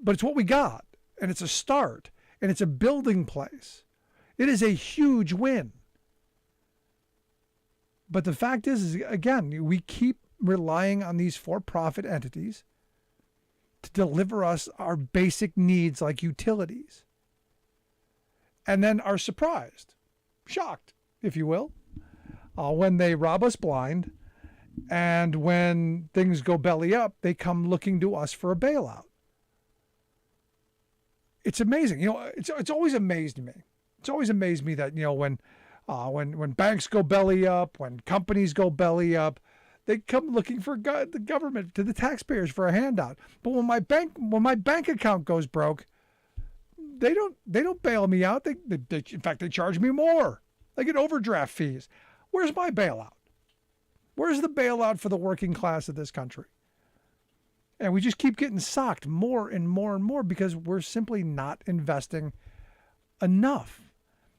but it's what we got, and it's a start, and it's a building place. It is a huge win. But the fact is again, we keep relying on these for-profit entities to deliver us our basic needs like utilities. And then are surprised, shocked, if you will, when they rob us blind, and when things go belly up, they come looking to us for a bailout. It's amazing. It's always amazed me. It's always amazed me that, when banks go belly up, when companies go belly up, they come looking for the government, to the taxpayers, for a handout. But when my bank account goes broke, they don't bail me out. In fact, they charge me more. They get overdraft fees. Where's my bailout? Where's the bailout for the working class of this country? And we just keep getting socked more and more and more because we're simply not investing enough.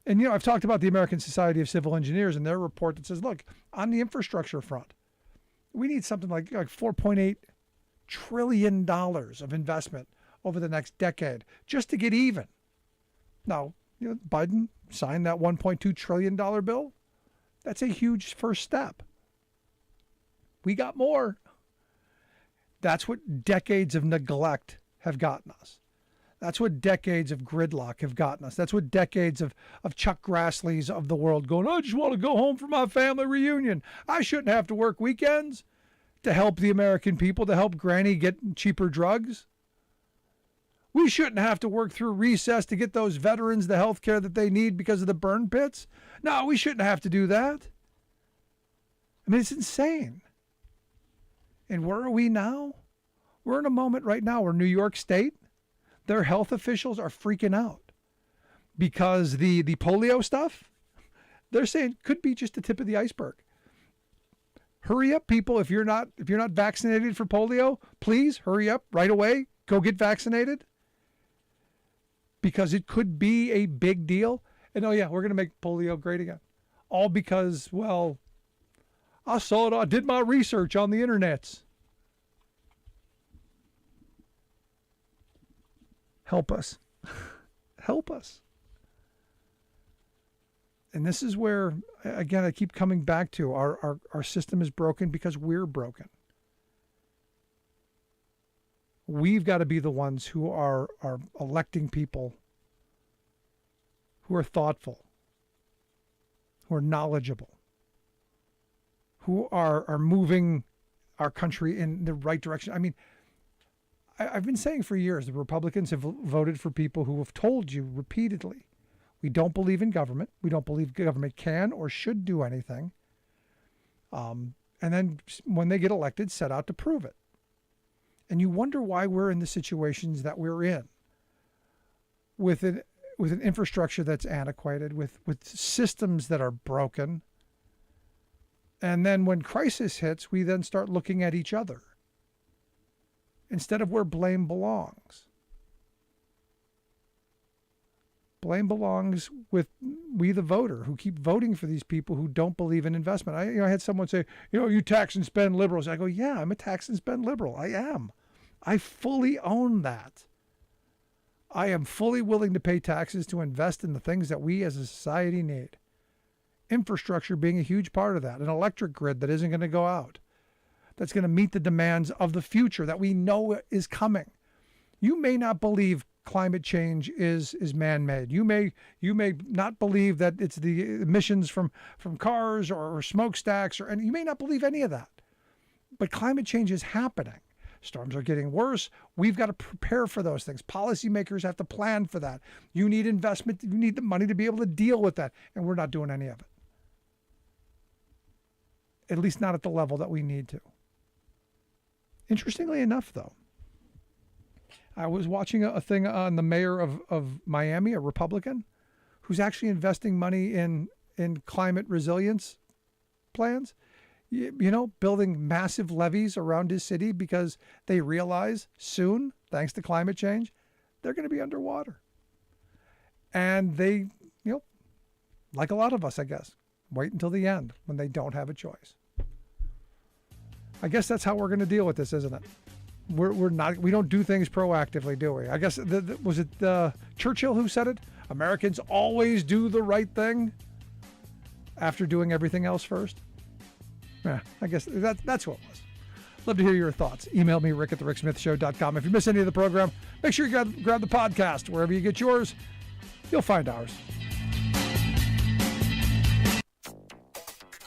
And, I've talked about the American Society of Civil Engineers and their report that says, look, on the infrastructure front, we need something like $4.8 trillion of investment over the next decade just to get even. Now, Biden signed that $1.2 trillion bill. That's a huge first step. We got more. That's what decades of neglect have gotten us. That's what decades of gridlock have gotten us. That's what decades of Chuck Grassley's of the world going, I just want to go home for my family reunion. I shouldn't have to work weekends to help the American people, to help Granny get cheaper drugs. We shouldn't have to work through recess to get those veterans the health care that they need because of the burn pits. No, we shouldn't have to do that. I mean, it's insane. And where are we now? We're in a moment right now where New York State, their health officials are freaking out because the polio stuff, they're saying could be just the tip of the iceberg. Hurry up, people. If you're not vaccinated for polio, please hurry up right away. Go get vaccinated because it could be a big deal. And oh yeah, we're going to make polio great again. All because, well, I saw it. I did my research on the internets. Help us. Help us. And this is where, again, I keep coming back to our system is broken because we're broken. We've got to be the ones who are electing people who are thoughtful, who are knowledgeable, who are moving our country in the right direction. I mean, I've been saying for years, the Republicans have voted for people who have told you repeatedly, we don't believe in government. We don't believe government can or should do anything. And then when they get elected, set out to prove it. And you wonder why we're in the situations that we're in with an infrastructure that's antiquated, with systems that are broken. And then when crisis hits, we then start looking at each other instead of where blame belongs. Blame belongs with we, the voter, who keep voting for these people who don't believe in investment. I had someone say, you tax and spend liberals. I go, yeah, I'm a tax and spend liberal. I am. I fully own that. I am fully willing to pay taxes to invest in the things that we as a society need. Infrastructure being a huge part of that. An electric grid that isn't going to go out. That's going to meet the demands of the future that we know is coming. You may not believe climate change is man-made. You may not believe that it's the emissions from cars or smokestacks, and you may not believe any of that. But climate change is happening. Storms are getting worse. We've got to prepare for those things. Policymakers have to plan for that. You need investment. You need the money to be able to deal with that. And we're not doing any of it. At least not at the level that we need to. Interestingly enough, though, I was watching a thing on the mayor of Miami, a Republican, who's actually investing money in climate resilience plans. Building massive levees around his city because they realize soon, thanks to climate change, they're going to be underwater. And they, like a lot of us, I guess, wait until the end when they don't have a choice. I guess that's how we're going to deal with this, isn't it? We don't do things proactively, do we? I guess, was it Churchill who said it? Americans always do the right thing after doing everything else first. Yeah, I guess that's what it was. Love to hear your thoughts. Email me, rick@thericksmithshow.com. If you miss any of the program, make sure you grab the podcast. Wherever you get yours, you'll find ours.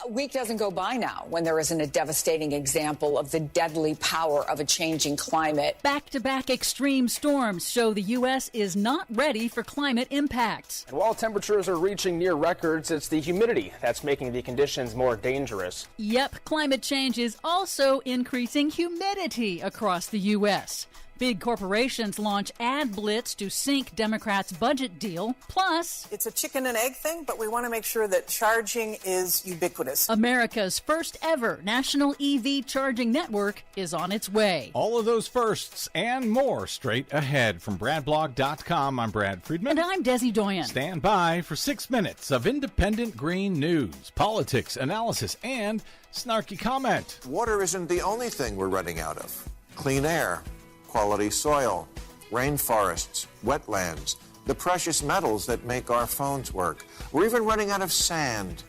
A week doesn't go by now when there isn't a devastating example of the deadly power of a changing climate. Back-to-back extreme storms show the U.S. is not ready for climate impacts. And while temperatures are reaching near records, it's the humidity that's making the conditions more dangerous. Yep, climate change is also increasing humidity across the U.S. Big corporations launch ad blitz to sink Democrats' budget deal. Plus, it's a chicken and egg thing, but we want to make sure that charging is ubiquitous. America's first ever national EV charging network is on its way. All of those firsts and more straight ahead. From BradBlog.com, I'm Brad Friedman. And I'm Desi Doyen. Stand by for 6 minutes of independent green news, politics, analysis, and snarky comment. Water isn't the only thing we're running out of. Clean air, quality soil, rainforests, wetlands, the precious metals that make our phones work. We're even running out of sand.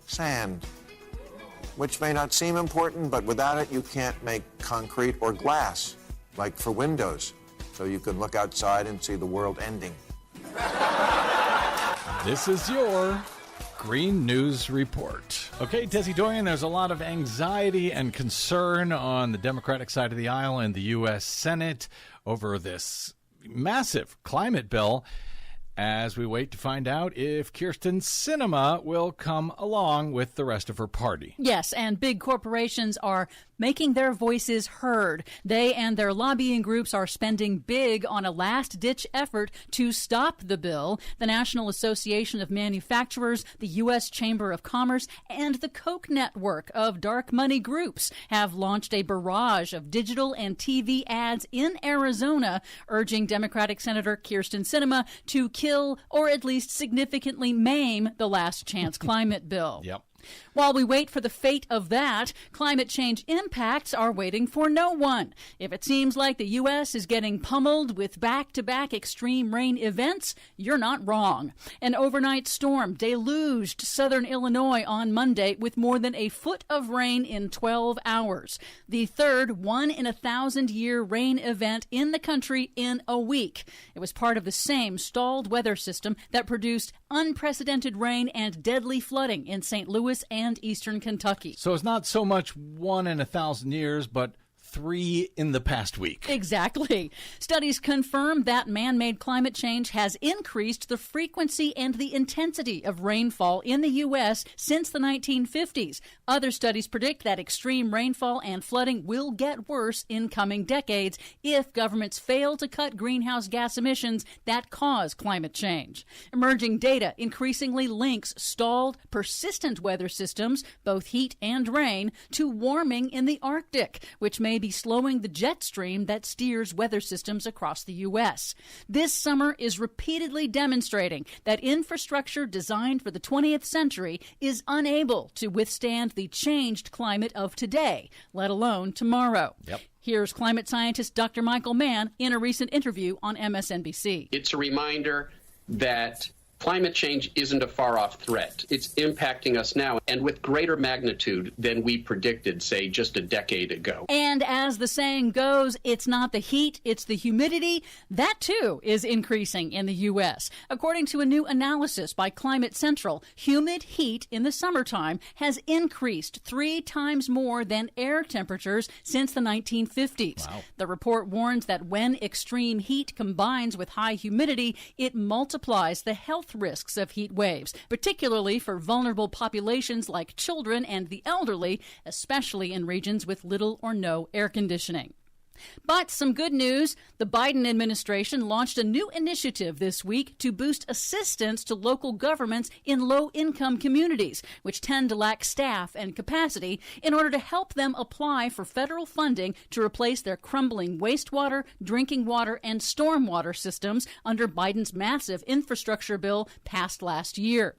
Sand. Which may not seem important, but without it you can't make concrete or glass, like for windows, so you can look outside and see the world ending. This is your Green News Report. Okay, Desi Doyen, there's a lot of anxiety and concern on the Democratic side of the aisle in the U.S. Senate over this massive climate bill as we wait to find out if Kyrsten Sinema will come along with the rest of her party. Yes, and big corporations are making their voices heard. They and their lobbying groups are spending big on a last-ditch effort to stop the bill. The National Association of Manufacturers, the U.S. Chamber of Commerce, and the Koch network of dark money groups have launched a barrage of digital and TV ads in Arizona, urging Democratic Senator Kyrsten Sinema to kill or at least significantly maim the last chance climate bill. Yep. While we wait for the fate of that, climate change impacts are waiting for no one. If it seems like the U.S. is getting pummeled with back-to-back extreme rain events, you're not wrong. An overnight storm deluged southern Illinois on Monday with more than a foot of rain in 12 hours. The third 1-in-1,000-year rain event in the country in a week. It was part of the same stalled weather system that produced unprecedented rain and deadly flooding in St. Louis and eastern Kentucky. So it's not so much 1 in 1,000 years, but 3 in the past week. Exactly. Studies confirm that man-made climate change has increased the frequency and the intensity of rainfall in the U.S. since the 1950s. Other studies predict that extreme rainfall and flooding will get worse in coming decades if governments fail to cut greenhouse gas emissions that cause climate change. Emerging data increasingly links stalled, persistent weather systems, both heat and rain, to warming in the Arctic, which may be slowing the jet stream that steers weather systems across the U.S. This summer is repeatedly demonstrating that infrastructure designed for the 20th century is unable to withstand the changed climate of today, let alone tomorrow. Yep. Here's climate scientist Dr. Michael Mann in a recent interview on MSNBC. It's a reminder that climate change isn't a far-off threat. It's impacting us now, and with greater magnitude than we predicted, say, just a decade ago. And as the saying goes, it's not the heat, it's the humidity. That, too, is increasing in the U.S. According to a new analysis by Climate Central, humid heat in the summertime has increased 3 times more than air temperatures since the 1950s. Wow. The report warns that when extreme heat combines with high humidity, it multiplies the health risks of heat waves, particularly for vulnerable populations like children and the elderly, especially in regions with little or no air conditioning. But some good news. The Biden administration launched a new initiative this week to boost assistance to local governments in low-income communities, which tend to lack staff and capacity, in order to help them apply for federal funding to replace their crumbling wastewater, drinking water, and stormwater systems under Biden's massive infrastructure bill passed last year.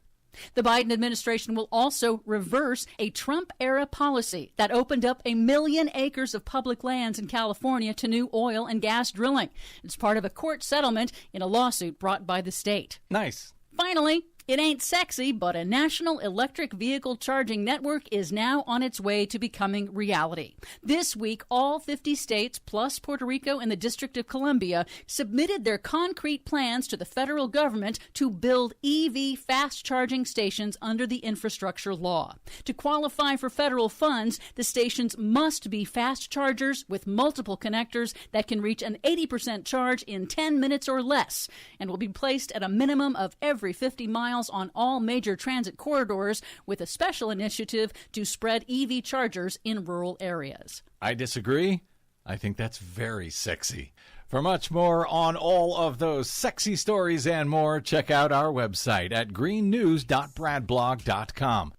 The Biden administration will also reverse a Trump-era policy that opened up 1 million acres of public lands in California to new oil and gas drilling. It's part of a court settlement in a lawsuit brought by the state. Nice. Finally, it ain't sexy, but a national electric vehicle charging network is now on its way to becoming reality. This week, all 50 states, plus Puerto Rico and the District of Columbia, submitted their concrete plans to the federal government to build EV fast charging stations under the infrastructure law. To qualify for federal funds, the stations must be fast chargers with multiple connectors that can reach an 80% charge in 10 minutes or less, and will be placed at a minimum of every 50 miles on all major transit corridors, with a special initiative to spread EV chargers in rural areas. I disagree. I think that's very sexy. For much more on all of those sexy stories and more, check out our website at greennews.bradblog.com.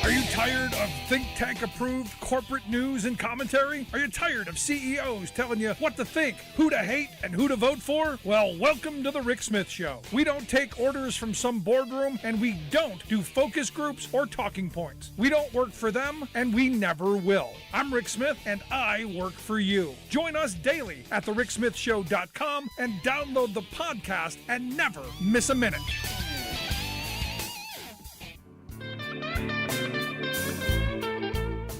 Are you tired of think tank approved corporate news and commentary? Are you tired of CEOs telling you what to think, who to hate, and who to vote for? Well, welcome to the Rick Smith Show. We don't take orders from some boardroom, and we don't do focus groups or talking points. We don't work for them, and we never will. I'm Rick Smith, and I work for you. Join us daily at thericksmithshow.com and download the podcast and never miss a minute.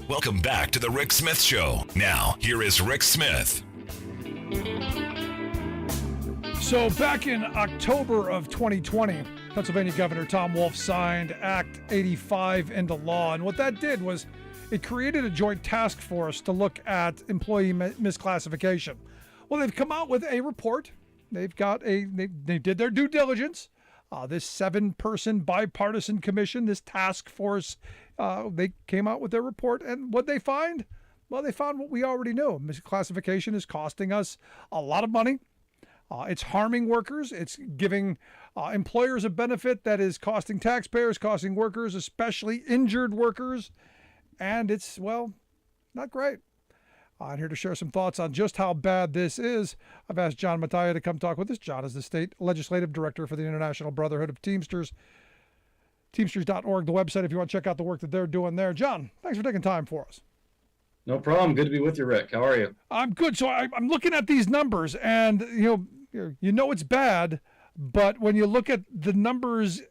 Welcome back to the Rick Smith Show. Now, here is Rick Smith. So back in October of 2020, Pennsylvania Governor Tom Wolf signed Act 85 into law. And what that did was it created a joint task force to look at employee misclassification. Well, they've come out with a report. They did their due diligence. This 7-person bipartisan commission, this task force, they came out with their report. And what they find? Well, they found what we already knew. Misclassification is costing us a lot of money. It's harming workers. It's giving employers a benefit that is costing taxpayers, costing workers, especially injured workers. And it's, well, not great. I'm here to share some thoughts on just how bad this is. I've asked John Mattia to come talk with us. John is the state legislative director for the International Brotherhood of Teamsters. Teamsters.org, the website, if you want to check out the work that they're doing there. John, thanks for taking time for us. No problem. Good to be with you, Rick. How are you? I'm good. So I'm looking at these numbers, and you know it's bad, but when you look at the numbers,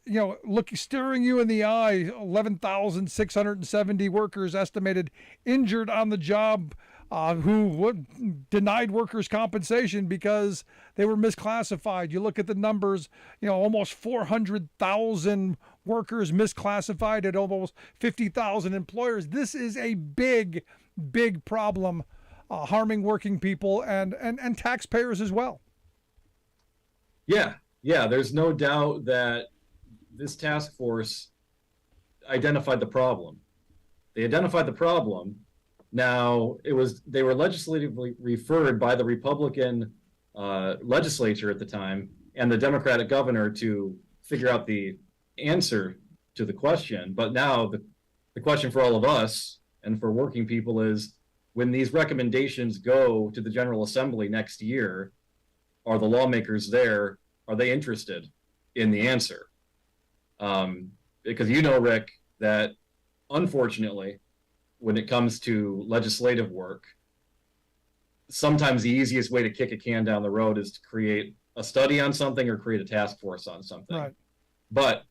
staring you in the eye, 11,670 workers estimated injured on the job, who denied workers compensation because they were misclassified. You look at the numbers, almost 400,000 workers misclassified at almost 50,000 employers. This is a big, big problem, harming working people and taxpayers as well. Yeah. There's no doubt that this task force identified the problem. They identified the problem. Now, they were legislatively referred by the Republican legislature at the time and the Democratic governor to figure out the answer to the question. But now the question for all of us and for working people is, when these recommendations go to the General Assembly next year, are the lawmakers there? Are they interested in the answer? Because Rick, that unfortunately, when it comes to legislative work, sometimes the easiest way to kick a can down the road is to create a study on something or create a task force on something. Right. But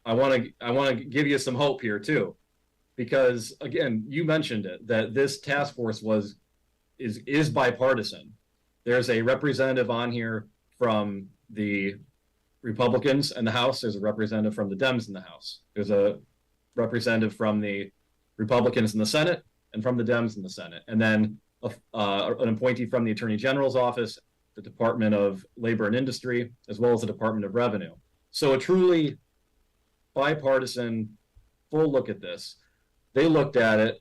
I want to give you some hope here too, because again, you mentioned it, that this task force is bipartisan. There's a representative on here from the Republicans in the House. There's a representative from the Dems in the House. There's a representative from the Republicans in the Senate and from the Dems in the Senate. And then an appointee from the Attorney General's office, the Department of Labor and Industry, as well as the Department of Revenue. So a truly bipartisan, full look at this. They looked at it.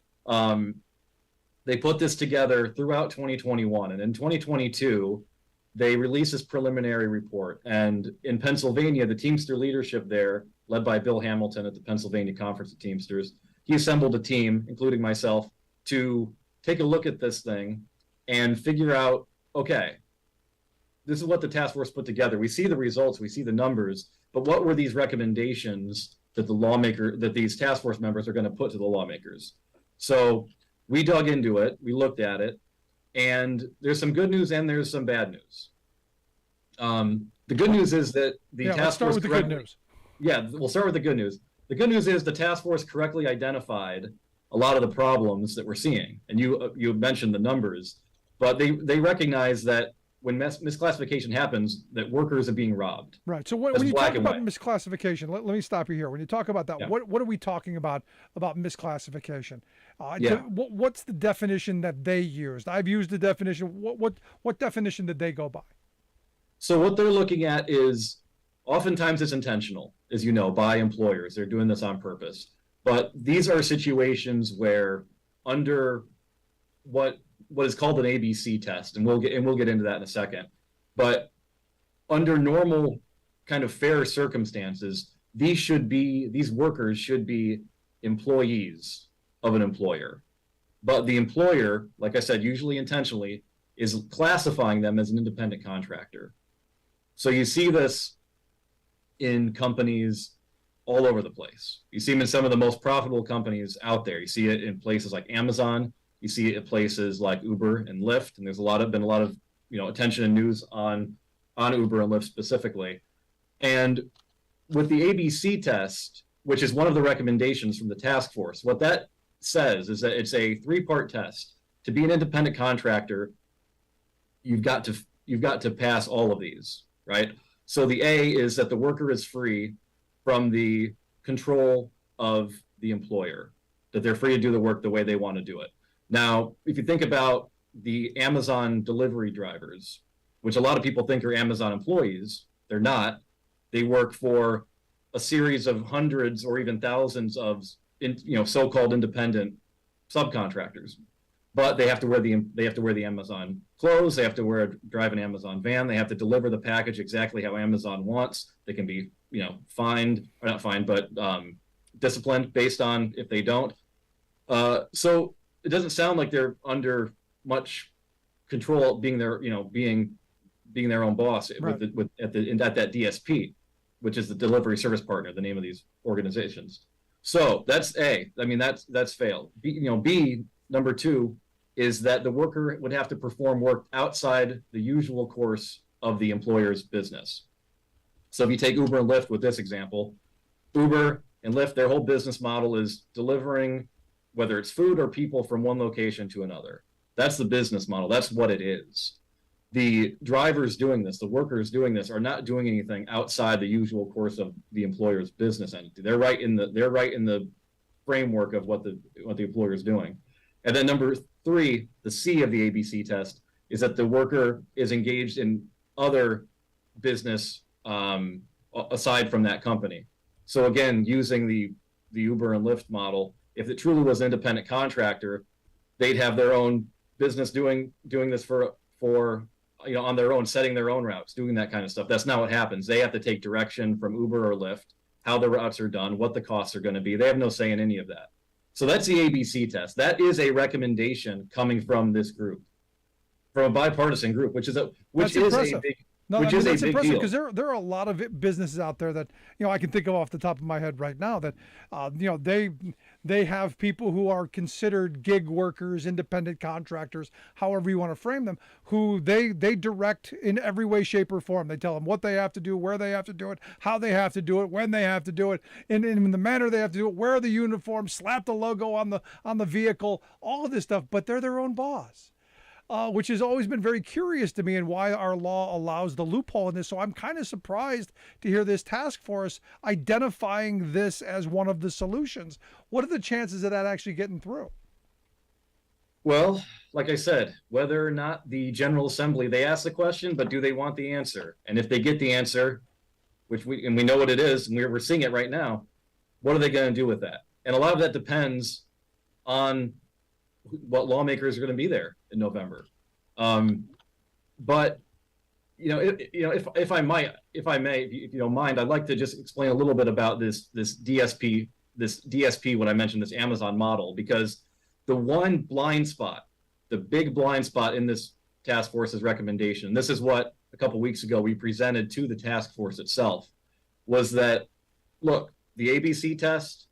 They put this together throughout 2021. And in 2022, they released this preliminary report. And in Pennsylvania, the Teamster leadership there, led by Bill Hamilton at the Pennsylvania Conference of Teamsters, he assembled a team, including myself, to take a look at this thing and figure out, okay, this is what the task force put together. We see the results, we see the numbers, but what were these recommendations that these task force members are going to put to the lawmakers? So we dug into it, we looked at it, and there's some good news and there's some bad news. The good news is that the task force... Let's start with the good news. Yeah, we'll start with the good news. The good news is the task force correctly identified a lot of the problems that we're seeing. And you mentioned the numbers, but they recognize that when misclassification happens, that workers are being robbed. Right. So when you talk about misclassification, let me stop you here. When you talk about that, what are we talking about misclassification? What's the definition that they used? I've used the definition. What definition did they go by? So what they're looking at is, oftentimes it's intentional, as you know, by employers. They're doing this on purpose. But these are situations where, under what what is called an ABC test, and we'll get into that in a second. But under normal kind of fair circumstances, these workers should be employees of an employer. But the employer, like I said, usually intentionally, is classifying them as an independent contractor. So you see this in companies all over the place. You see them in some of the most profitable companies out there. You see it in places like Amazon. You see it at places like Uber and Lyft. And there's been a lot of attention and news on Uber and Lyft specifically. And with the ABC test, which is one of the recommendations from the task force, what that says is that it's a 3-part test. To be an independent contractor, you've got to pass all of these, right? So the A is that the worker is free from the control of the employer, that they're free to do the work the way they want to do it. Now, if you think about the Amazon delivery drivers, which a lot of people think are Amazon employees, they're not. They work for a series of hundreds or even thousands of so-called independent subcontractors. But they have to wear the Amazon clothes. They have to drive an Amazon van. They have to deliver the package exactly how Amazon wants. They can be fined, or not fined, but disciplined based on if they don't. So it doesn't sound like they're under much control, being their own boss, right, at that DSP, which is the delivery service partner, the name of these organizations. So that's A. I mean, that's failed. B, number 2, is that the worker would have to perform work outside the usual course of the employer's business. So if you take Uber and Lyft with this example, Uber and Lyft, their whole business model is delivering, whether it's food or people, from one location to another. That's the business model. That's what it is. The drivers doing this, the workers doing this, are not doing anything outside the usual course of the employer's business entity. They're right in the framework of what the employer is doing. And then number 3, the C of the ABC test, is that the worker is engaged in other business aside from that company. So again, using the Uber and Lyft model, if it truly was an independent contractor, they'd have their own business doing this for on their own, setting their own routes, doing that kind of stuff. That's not what happens. They have to take direction from Uber or Lyft, how the routes are done, what the costs are going to be. They have no say in any of that. So that's the ABC test. That is a recommendation coming from this group, from a bipartisan group, which is a big deal. Because there are a lot of businesses out there that I can think of off the top of my head right now that they have people who are considered gig workers, independent contractors, however you want to frame them, who they direct in every way, shape, or form. They tell them what they have to do, where they have to do it, how they have to do it, when they have to do it, and in the manner they have to do it, wear the uniform, slap the logo on the vehicle, all of this stuff. But they're their own boss. Which has always been very curious to me, and why our law allows the loophole in this. So I'm kind of surprised to hear this task force identifying this as one of the solutions. What are the chances of that actually getting through? Well, like I said, whether or not the General Assembly, they ask the question, but do they want the answer? And if they get the answer, which we know what it is, and we're seeing it right now, what are they going to do with that? And a lot of that depends on what lawmakers are going to be there in November. But if I may, if you don't mind, I'd like to just explain a little bit about this DSP, what I mentioned, this Amazon model, because the one blind spot, the big blind spot in this task force's recommendation, this is what a couple weeks ago we presented to the task force itself, was that, look, the ABC test,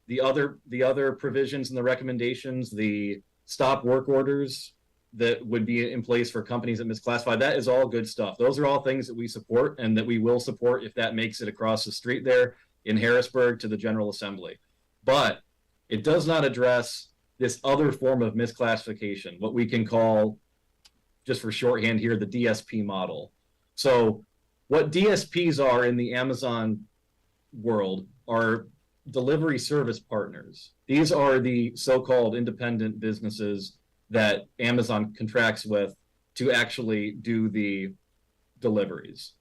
the other provisions in the recommendations, the stop work orders that would be in place for companies that misclassify, that is all good stuff. Those are all things that we support and that we will support if that makes it across the street there in Harrisburg to the General Assembly. But it does not address this other form of misclassification, what we can call, just for shorthand here, the DSP model. So what DSPs are in the Amazon world are delivery service partners. These are the so-called independent businesses that Amazon contracts with to actually do the deliveries.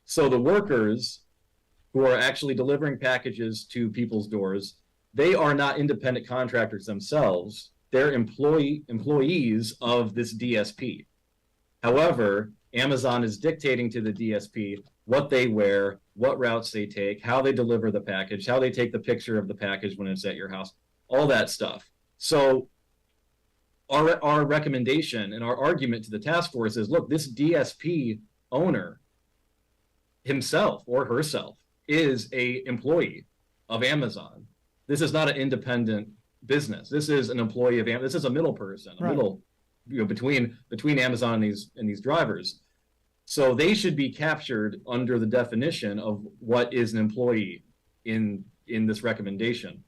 So the workers who are actually delivering packages to people's doors, they are not independent contractors themselves. they're employees of this DSP. However, Amazon is dictating to the DSP what they wear, what routes they take, how they deliver the package, how they take the picture of the package when it's at your house, all that stuff. So our recommendation and our argument to the task force is, look, this DSP owner himself or herself is a employee of Amazon. This is not an independent business. This is an employee of Amazon. This is a middle person, a middle, between Amazon and these drivers. So they should be captured under the definition of what is an employee in this recommendation.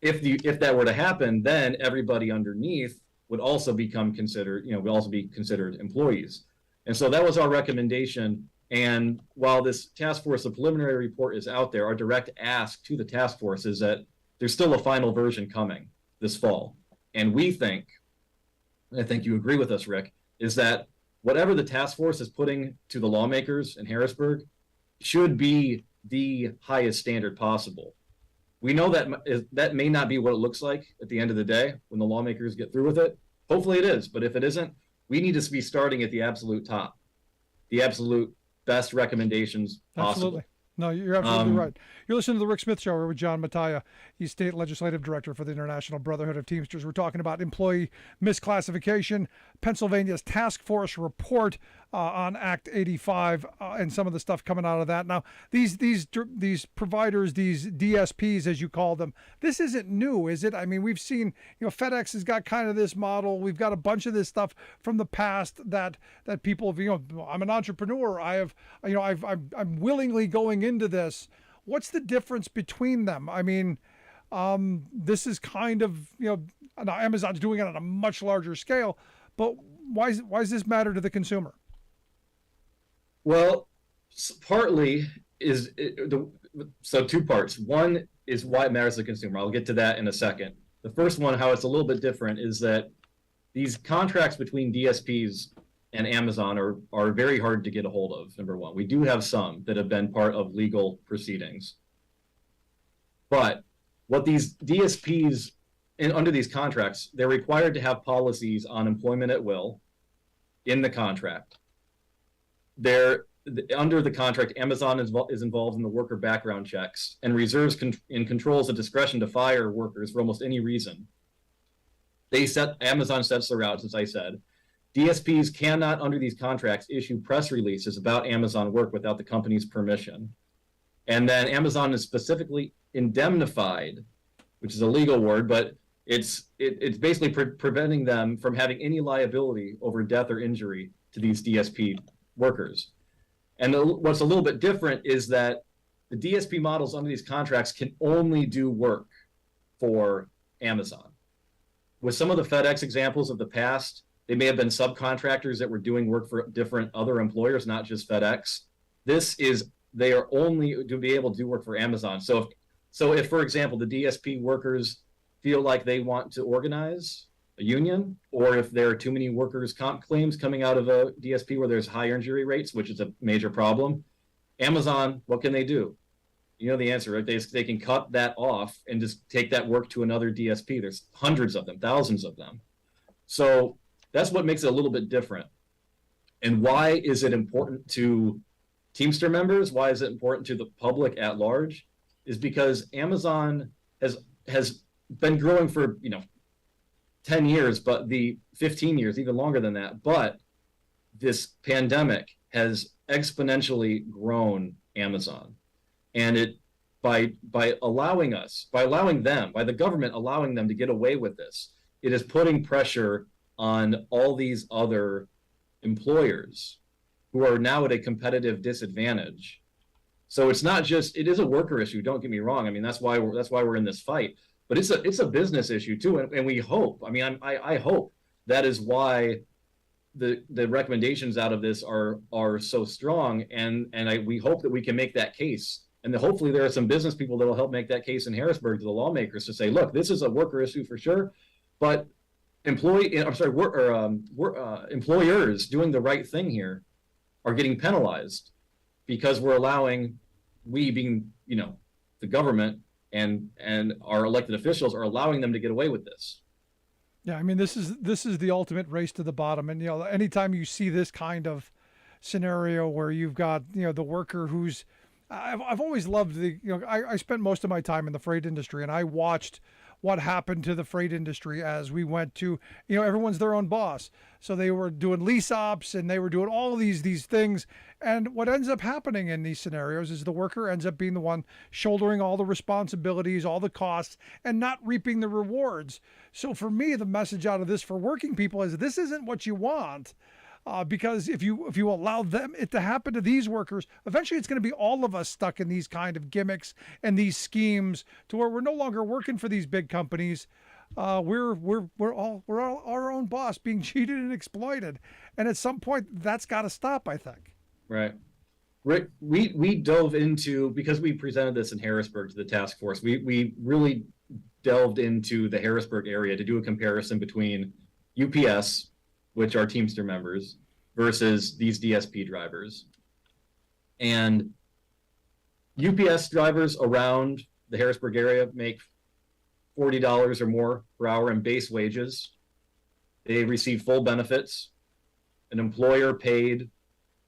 If that were to happen, then everybody underneath would also become considered, would also be considered employees. And so that was our recommendation. And while this task force, the preliminary report is out there, our direct ask to the task force is that there's still a final version coming this fall. And we think, and I think you agree with us, Rick, is that whatever the task force is putting to the lawmakers in Harrisburg should be the highest standard possible. We know that may not be what it looks like at the end of the day when the lawmakers get through with it. Hopefully it is, but if it isn't, we need to be starting at the absolute top, the absolute best recommendations possible. Absolutely. No, you're absolutely right. You're listening to The Rick Smith Show. We're with John Mattia. He's State Legislative Director for the International Brotherhood of Teamsters. We're talking about employee misclassification, Pennsylvania's task force report on Act 85, and some of the stuff coming out of that. Now, these providers, these DSPs, as you call them, this isn't new, is it? I mean, we've seen, FedEx has got kind of this model. We've got a bunch of this stuff from the past that people have, I'm an entrepreneur. I'm willingly going into this. What's the difference between them? I mean, this is kind of, now Amazon's doing it on a much larger scale, but why does this matter to the consumer? Well, partly so two parts. One is why it matters to the consumer. I'll get to that in a second. The first one, how it's a little bit different, is that these contracts between DSPs and Amazon are very hard to get a hold of, number one. We do have some that have been part of legal proceedings. But what these DSPs, under these contracts, they're required to have policies on employment at will in the contract. Under the contract, Amazon is involved in the worker background checks and reserves and controls the discretion to fire workers for almost any reason. Amazon sets the routes, as I said. DSPs cannot, under these contracts, issue press releases about Amazon work without the company's permission. And then Amazon is specifically indemnified, which is a legal word, but it's basically preventing them from having any liability over death or injury to these DSP workers. And what's a little bit different is that the DSP models under these contracts can only do work for Amazon. With some of the FedEx examples of the past, they may have been subcontractors that were doing work for different other employers, not just FedEx. They are only to be able to do work for Amazon. So if, for example, the DSP workers feel like they want to organize a union, or if there are too many workers' comp claims coming out of a DSP where there's higher injury rates, which is a major problem, Amazon, what can they do? You know the answer, right? They can cut that off and just take that work to another DSP. There's hundreds of them, thousands of them. So that's what makes it a little bit different. And why is it important to Teamster members? Why is it important to the public at large? Is because Amazon has been growing for 10 years, but the 15 years, even longer than that. But this pandemic has exponentially grown Amazon. And by the government allowing them to get away with this, it is putting pressure on all these other employers who are now at a competitive disadvantage. So it is a worker issue, don't get me wrong. I mean, that's why we're in this fight. But it's a business issue too, and we hope. I mean, I hope that is why the recommendations out of this are so strong, and we hope that we can make that case, and that hopefully there are some business people that will help make that case in Harrisburg to the lawmakers to say, look, this is a worker issue for sure, but employers doing the right thing here are getting penalized because we being the government and our elected officials are allowing them to get away with this. Yeah, I mean, this is the ultimate race to the bottom. And, anytime you see this kind of scenario where you've got, the worker who's, I've always loved I spent most of my time in the freight industry, and I watched what happened to the freight industry as we went to, everyone's their own boss. So they were doing lease ops and they were doing all of these things. And what ends up happening in these scenarios is the worker ends up being the one shouldering all the responsibilities, all the costs, and not reaping the rewards. So for me, the message out of this for working people is this isn't what you want. Because if you allow it to happen to these workers, eventually it's going to be all of us stuck in these kind of gimmicks and these schemes to where we're no longer working for these big companies. We're all our own boss, being cheated and exploited, and at some point that's got to stop, I think. Right, Rick. We dove into, because we presented this in Harrisburg to the task force. We really delved into the Harrisburg area to do a comparison between UPS, which are Teamster members, versus these DSP drivers. And UPS drivers around the Harrisburg area make $40 or more per hour in base wages. They receive full benefits, an employer-paid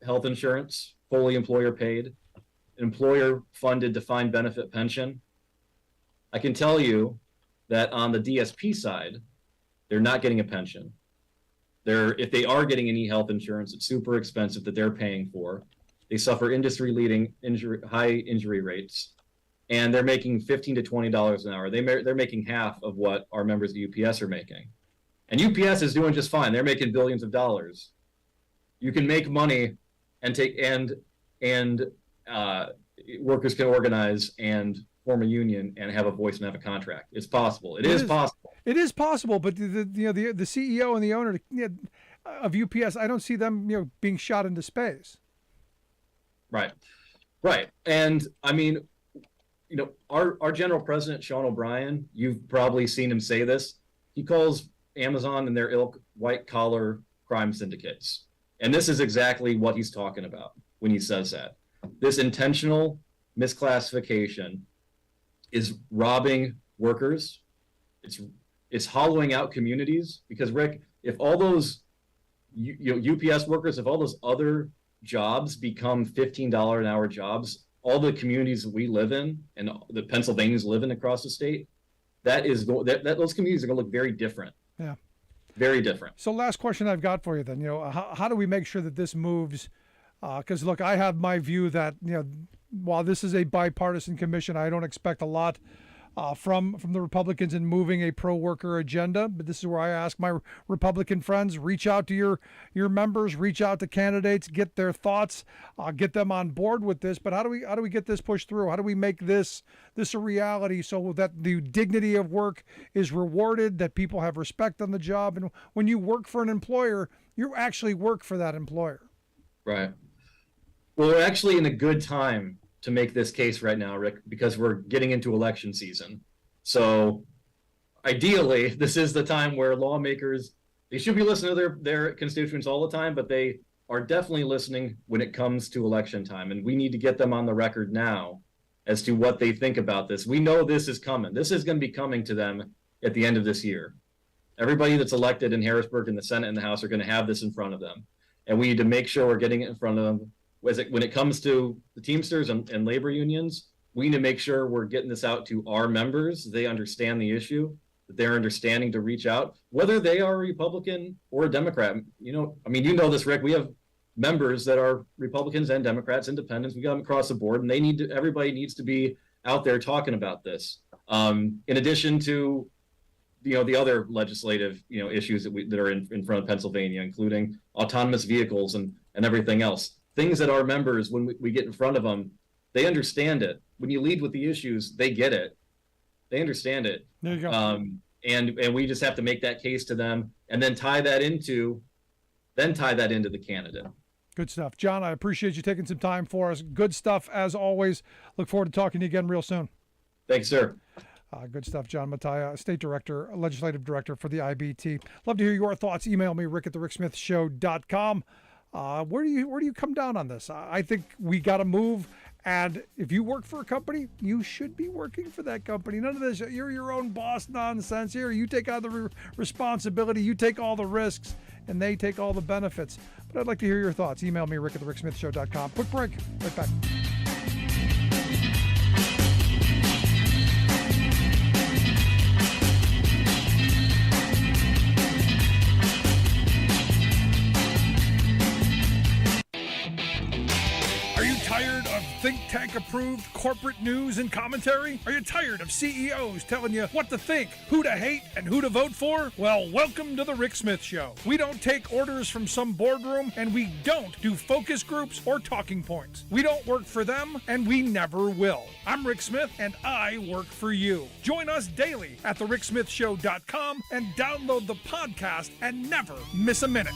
health insurance, fully employer-paid, an employer-funded defined benefit pension. I can tell you that on the DSP side, they're not getting a pension. If they are getting any health insurance, it's super expensive that they're paying for. They suffer industry-leading high injury rates, and they're making $15 to $20 an hour. They're making half of what our members of UPS are making, and UPS is doing just fine. They're making billions of dollars. You can make money and workers can organize and form a union and have a voice and have a contract. It's possible. It is possible. It is possible, but the CEO and the owner of UPS, I don't see them being shot into space. Right. And I mean, our general president, Sean O'Brien, you've probably seen him say this. He calls Amazon and their ilk white collar crime syndicates. And this is exactly what he's talking about when he says that. This intentional misclassification is robbing workers. It's hollowing out communities, because Rick, if all those UPS workers, if all those other jobs become $15 an hour jobs, all the communities that we live in and the Pennsylvanians live in across the state, those communities are going to look very different. Yeah. Very different. So last question I've got for you then, how do we make sure that this moves? Because look, I have my view that, while this is a bipartisan commission, I don't expect a lot from the Republicans in moving a pro-worker agenda. But this is where I ask my Republican friends, reach out to your members, reach out to candidates, get their thoughts, get them on board with this. But how do we get this pushed through? How do we make this a reality so that the dignity of work is rewarded, that people have respect on the job, and when you work for an employer, you actually work for that employer. Right. Well, we're actually in a good time to make this case right now, Rick, because we're getting into election season. So ideally, this is the time where lawmakers, they should be listening to their constituents all the time, but they are definitely listening when it comes to election time. And we need to get them on the record now as to what they think about this. We know this is coming. This is going to be coming to them at the end of this year. Everybody that's elected in Harrisburg in the Senate and the House are going to have this in front of them. And we need to make sure we're getting it in front of them. When it comes to the Teamsters and labor unions, we need to make sure we're getting this out to our members. They understand the issue, that they're understanding to reach out, whether they are a Republican or a Democrat. This, Rick, we have members that are Republicans and Democrats, independents. We got them across the board, and everybody needs to be out there talking about this. In addition to the other legislative issues that are in front of Pennsylvania, including autonomous vehicles and everything else. Things that our members, when we get in front of them, they understand it. When you lead with the issues, they get it. They understand it. There you go. And we just have to make that case to them, and then tie that into the candidate. Good stuff. John, I appreciate you taking some time for us. Good stuff as always. Look forward to talking to you again real soon. Thanks, sir. Good stuff. John Mattia, State Director, Legislative Director for the IBT. Love to hear your thoughts. Email me, rick@thericksmithshow.com. Where do you come down on this? I think we got to move And if you work for a company, you should be working for that company. None of this, you're your own boss nonsense here. You take all the responsibility, you take all the risks, and they take all the benefits. But I'd like to hear your thoughts. Email me, rick@thericksmithshow.com. Quick break. Right back. Tired of think tank approved corporate news and commentary? Are you tired of CEOs telling you what to think, who to hate, and who to vote for? Well, welcome to the Rick Smith Show. We don't take orders from some boardroom, and we don't do focus groups or talking points. We don't work for them, and we never will. I'm Rick Smith, and I work for you. Join us daily at thericksmithshow.com and download the podcast and never miss a minute.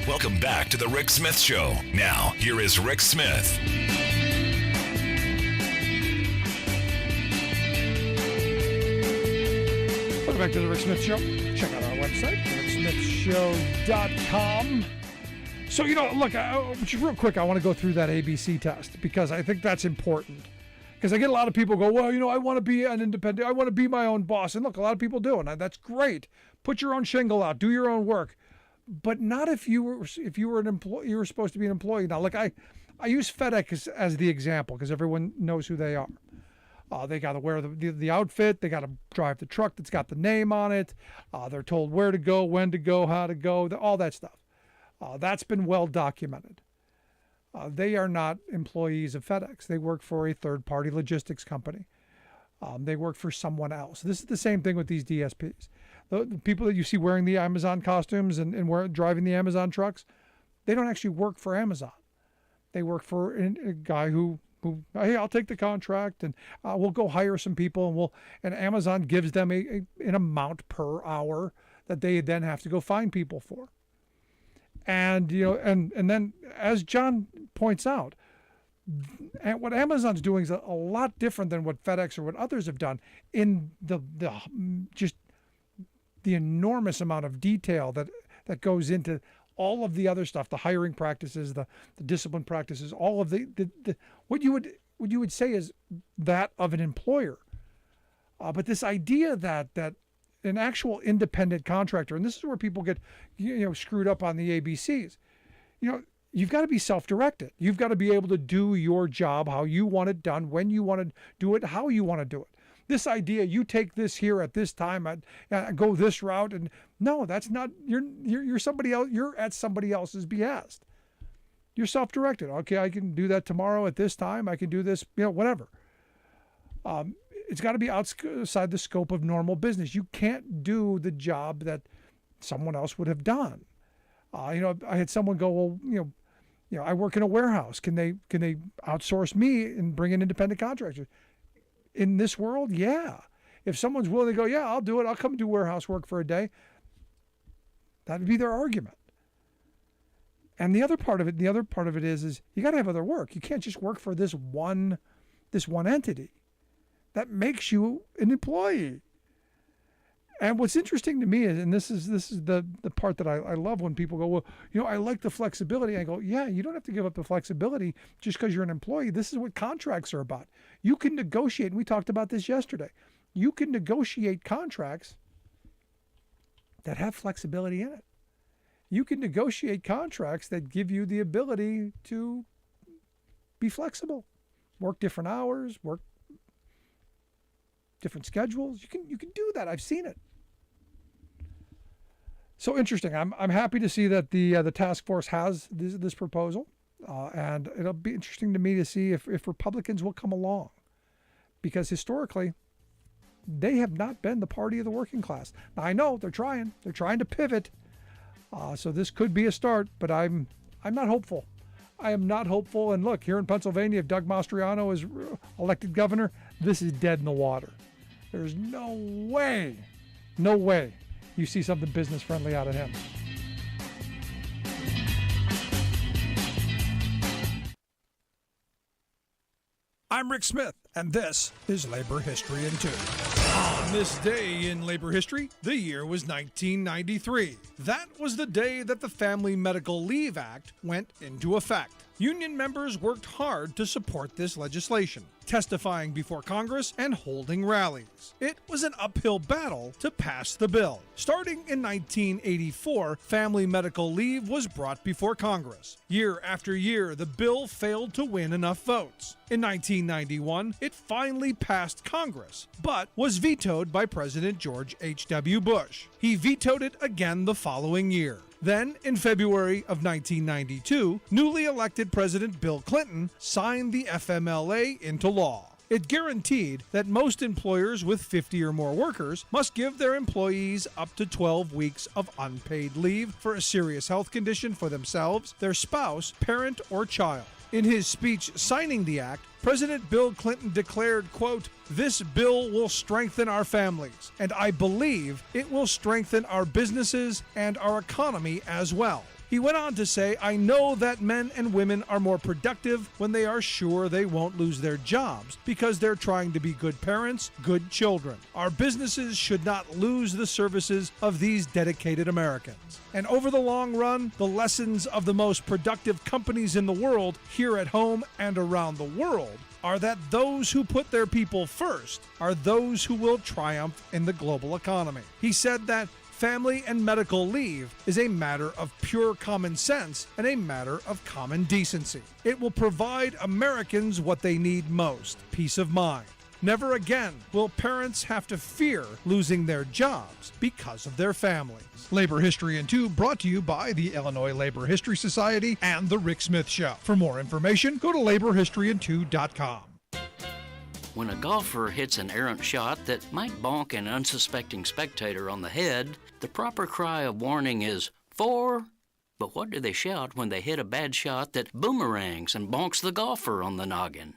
Welcome back to the Rick Smith Show. Now, here is Rick Smith. Welcome back to the Rick Smith Show. Check out our website, ricksmithshow.com. So, look, just real quick, I want to go through that ABC test because I think that's important. Because I get a lot of people go, well, I want to be an independent. I want to be my own boss. And look, a lot of people do, and that's great. Put your own shingle out. Do your own work. But not if you were an employee. You were supposed to be an employee. Now, look, I use FedEx as the example because everyone knows who they are. They got to wear the outfit. They got to drive the truck that's got the name on it. They're told where to go, when to go, how to go, all that stuff. That's been well documented. They are not employees of FedEx. They work for a third-party logistics company. They work for someone else. This is the same thing with these DSPs. The people that you see wearing the Amazon costumes and driving the Amazon trucks, they don't actually work for Amazon. They work for a guy who hey, I'll take the contract and we'll go hire some people and Amazon gives them an amount per hour that they then have to go find people for. And and then as John points out, and what Amazon's doing is a lot different than what FedEx or what others have done in the enormous amount of detail that goes into all of the other stuff, the hiring practices, the discipline practices, all of the what you would say is that of an employer. But this idea that an actual independent contractor, and this is where people get screwed up on the ABCs, you've got to be self-directed. You've got to be able to do your job how you want it done, when you want to do it, how you want to do it. This idea, you take this here at this time, go this route, and no, that's not. You're somebody else. You're at somebody else's behest. You're self-directed. Okay, I can do that tomorrow at this time. I can do this, whatever. It's got to be outside the scope of normal business. You can't do the job that someone else would have done. I had someone go, well, I work in a warehouse. Can they outsource me and bring in independent contractors? In this world, yeah. If someone's willing to go, yeah, I'll do it. I'll come do warehouse work for a day. That would be their argument. And the other part of it is you got to have other work. You can't just work for this one entity. That makes you an employee. And what's interesting to me is, and this is the part that I love when people go, well, I like the flexibility. I go, yeah, you don't have to give up the flexibility just because you're an employee. This is what contracts are about. You can negotiate, and we talked about this yesterday. You can negotiate contracts that have flexibility in it. You can negotiate contracts that give you the ability to be flexible, work different hours, work different schedules. You can do that. I've seen it. So interesting. I'm happy to see that the task force has this proposal, and it'll be interesting to me to see if Republicans will come along, because historically they have not been the party of the working class. Now, I know they're trying to pivot, so this could be a start, but I'm not hopeful. I am not hopeful. And look, here in Pennsylvania, if Doug Mastriano is elected governor, this is dead in the water. There's no way you see something business friendly out of him. I'm Rick Smith, and this is Labor History in 2. On this day in labor history, the year was 1993. That was the day that the Family Medical Leave Act went into effect. Union members worked hard to support this legislation, testifying before Congress and holding rallies. It was an uphill battle to pass the bill. Starting in 1984, family medical leave was brought before Congress. Year after year, the bill failed to win enough votes. In 1991, it finally passed Congress, but was vetoed by President George H.W. Bush. He vetoed it again the following year. Then, in February of 1992, newly elected President Bill Clinton signed the FMLA into law. It guaranteed that most employers with 50 or more workers must give their employees up to 12 weeks of unpaid leave for a serious health condition for themselves, their spouse, parent, or child. In his speech signing the act, President Bill Clinton declared, quote, "This bill will strengthen our families, and I believe it will strengthen our businesses and our economy as well." He went on to say, "I know that men and women are more productive when they are sure they won't lose their jobs because they're trying to be good parents, good children. Our businesses should not lose the services of these dedicated Americans. And over the long run, the lessons of the most productive companies in the world, here at home and around the world, are that those who put their people first are those who will triumph in the global economy." He said that family and medical leave is a matter of pure common sense and a matter of common decency. It will provide Americans what they need most, peace of mind. Never again will parents have to fear losing their jobs because of their families. Labor History in 2 brought to you by the Illinois Labor History Society and The Rick Smith Show. For more information, go to laborhistoryin2.com. When a golfer hits an errant shot that might bonk an unsuspecting spectator on the head, the proper cry of warning is 4. But what do they shout when they hit a bad shot that boomerangs and bonks the golfer on the noggin?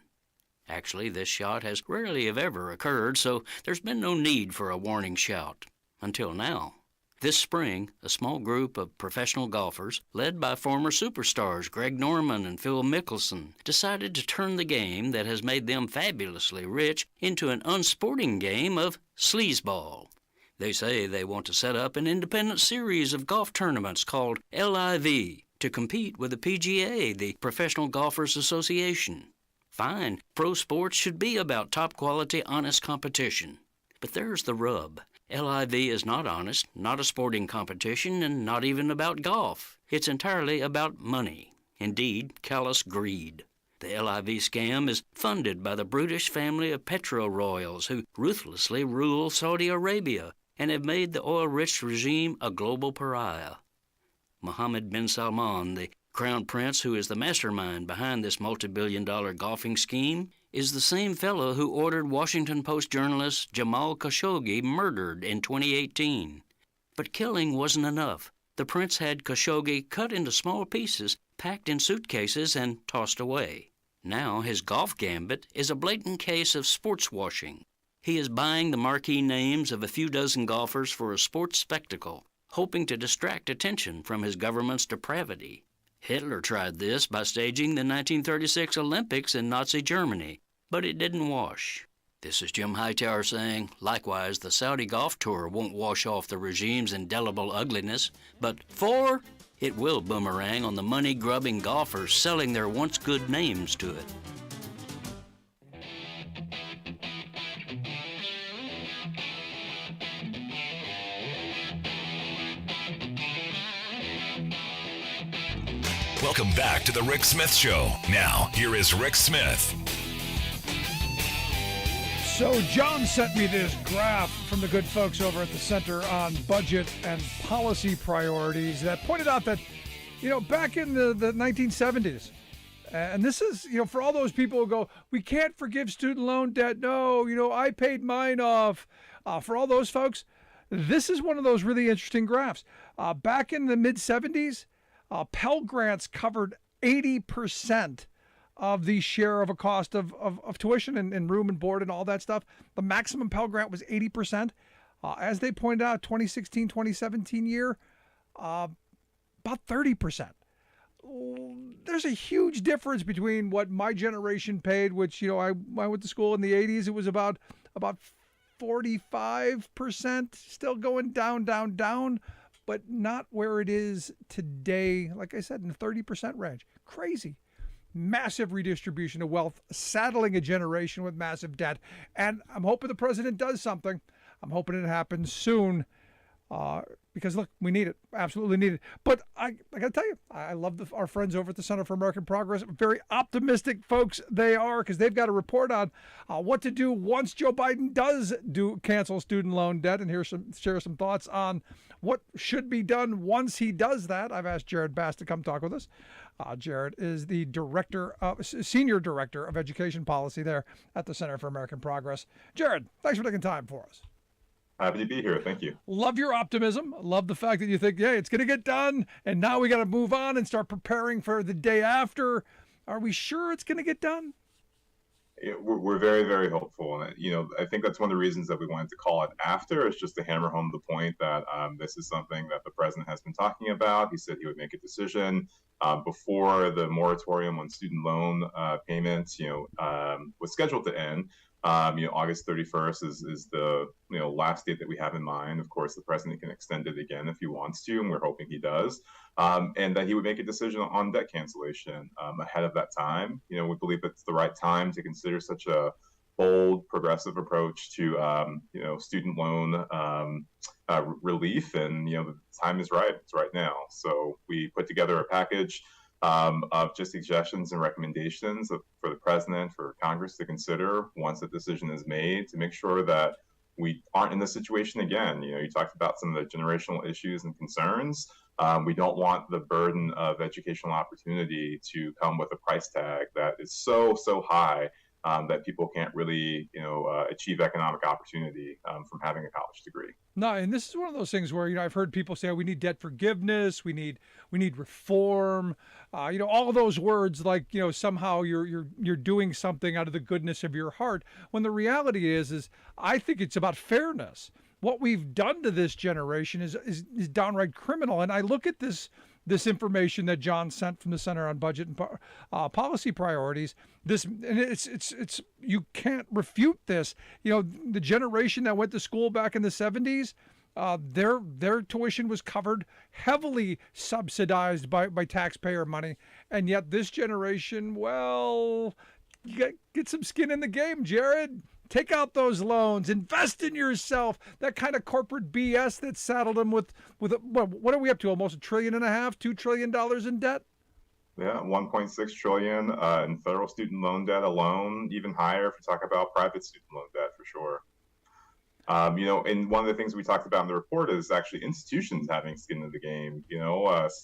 Actually, this shot has rarely if ever occurred, so there's been no need for a warning shout. Until now. This spring, a small group of professional golfers, led by former superstars Greg Norman and Phil Mickelson, decided to turn the game that has made them fabulously rich into an unsporting game of sleazeball. They say they want to set up an independent series of golf tournaments called LIV to compete with the PGA, the Professional Golfers Association. Fine, pro sports should be about top-quality, honest competition. But there's the rub. LIV is not honest, not a sporting competition, and not even about golf. It's entirely about money. Indeed, callous greed. The LIV scam is funded by the brutish family of petro-royals who ruthlessly rule Saudi Arabia and have made the oil-rich regime a global pariah. Mohammed bin Salman, the crown prince who is the mastermind behind this multi-billion-dollar golfing scheme, is the same fellow who ordered Washington Post journalist Jamal Khashoggi murdered in 2018. But killing wasn't enough. The prince had Khashoggi cut into small pieces, packed in suitcases, and tossed away. Now his golf gambit is a blatant case of sports washing. He is buying the marquee names of a few dozen golfers for a sports spectacle, hoping to distract attention from his government's depravity. Hitler tried this by staging the 1936 Olympics in Nazi Germany, but it didn't wash. This is Jim Hightower saying, likewise, the Saudi golf tour won't wash off the regime's indelible ugliness, but 4, it will boomerang on the money-grubbing golfers selling their once good names to it. Welcome back to the Rick Smith Show. Now, here is Rick Smith. So John sent me this graph from the good folks over at the Center on Budget and Policy Priorities that pointed out that, back in the 1970s, and this is, for all those people who go, we can't forgive student loan debt. No, I paid mine off. For all those folks, this is one of those really interesting graphs. Back in the mid-70s, Pell Grants covered 80% of the share of a cost of tuition and room and board and all that stuff. The maximum Pell Grant was 80%. As they pointed out, 2016, 2017 year, about 30%. There's a huge difference between what my generation paid, which, I went to school in the 80s. It was about 45%, still going down, down, down, but not where it is today. Like I said, in the 30% range. Crazy. Massive redistribution of wealth, saddling a generation with massive debt. And I'm hoping the president does something. I'm hoping it happens soon. Because look, we need it, absolutely need it. But I got to tell you, I love our friends over at the Center for American Progress. Very optimistic folks they are, because they've got a report on what to do once Joe Biden does cancel student loan debt, and share some thoughts on what should be done once he does that. I've asked Jared Bass to come talk with us. Jared is the senior director of education policy there at the Center for American Progress. Jared, thanks for taking time for us. Happy to be here. Thank you. Love your optimism. Love the fact that you think, yeah, it's going to get done, and now we got to move on and start preparing for the day after. Are we sure it's going to get done? We're very, very hopeful. And, I think that's one of the reasons that we wanted to call it after, is just to hammer home the point that this is something that the president has been talking about. He said he would make a decision before the moratorium on student loan payments, was scheduled to end. August 31st is the last date that we have in mind. Of course, the president can extend it again if he wants to, and we're hoping he does. And that he would make a decision on debt cancellation ahead of that time. We believe it's the right time to consider such a bold, progressive approach to student loan relief, and the time is right. It's right now. So we put together a package of just suggestions and recommendations for the president, for Congress to consider once a decision is made, to make sure that we aren't in this situation again. You talked about some of the generational issues and concerns. We don't want the burden of educational opportunity to come with a price tag that is so high that people can't really, achieve economic opportunity from having a college degree. No, and this is one of those things where, I've heard people say, we need debt forgiveness, we need reform, all of those words, like, somehow you're doing something out of the goodness of your heart. When the reality is I think it's about fairness. What we've done to this generation is downright criminal. And I look at this information that John sent from the Center on Budget and Policy Priorities. It's you can't refute this. The generation that went to school back in the 70s, their tuition was covered, heavily subsidized by taxpayer money, and yet this generation, well, you get some skin in the game, Jared. Take out those loans, invest in yourself. That kind of corporate BS that saddled them with what are we up to? Almost $1.5 trillion, $2 trillion in debt? Yeah, 1.6 trillion in federal student loan debt alone, even higher if you talk about private student loan debt for sure. And one of the things we talked about in the report is actually institutions having skin in the game.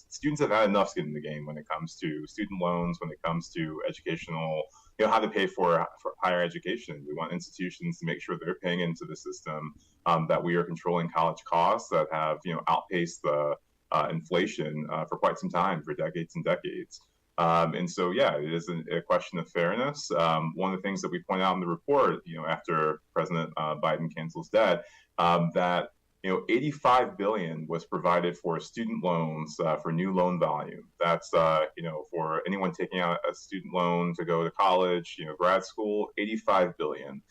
Students have had enough skin in the game when it comes to student loans, when it comes to educational, how to pay for higher education. We want institutions to make sure they're paying into the system, that we are controlling college costs that have, outpaced the inflation for quite some time, for decades and decades. And so, yeah, it is a question of fairness. One of the things that we point out in the report, after President Biden cancels debt, that $85 billion was provided for student loans for new loan volume. That's for anyone taking out a student loan to go to college, grad school, $85 billion.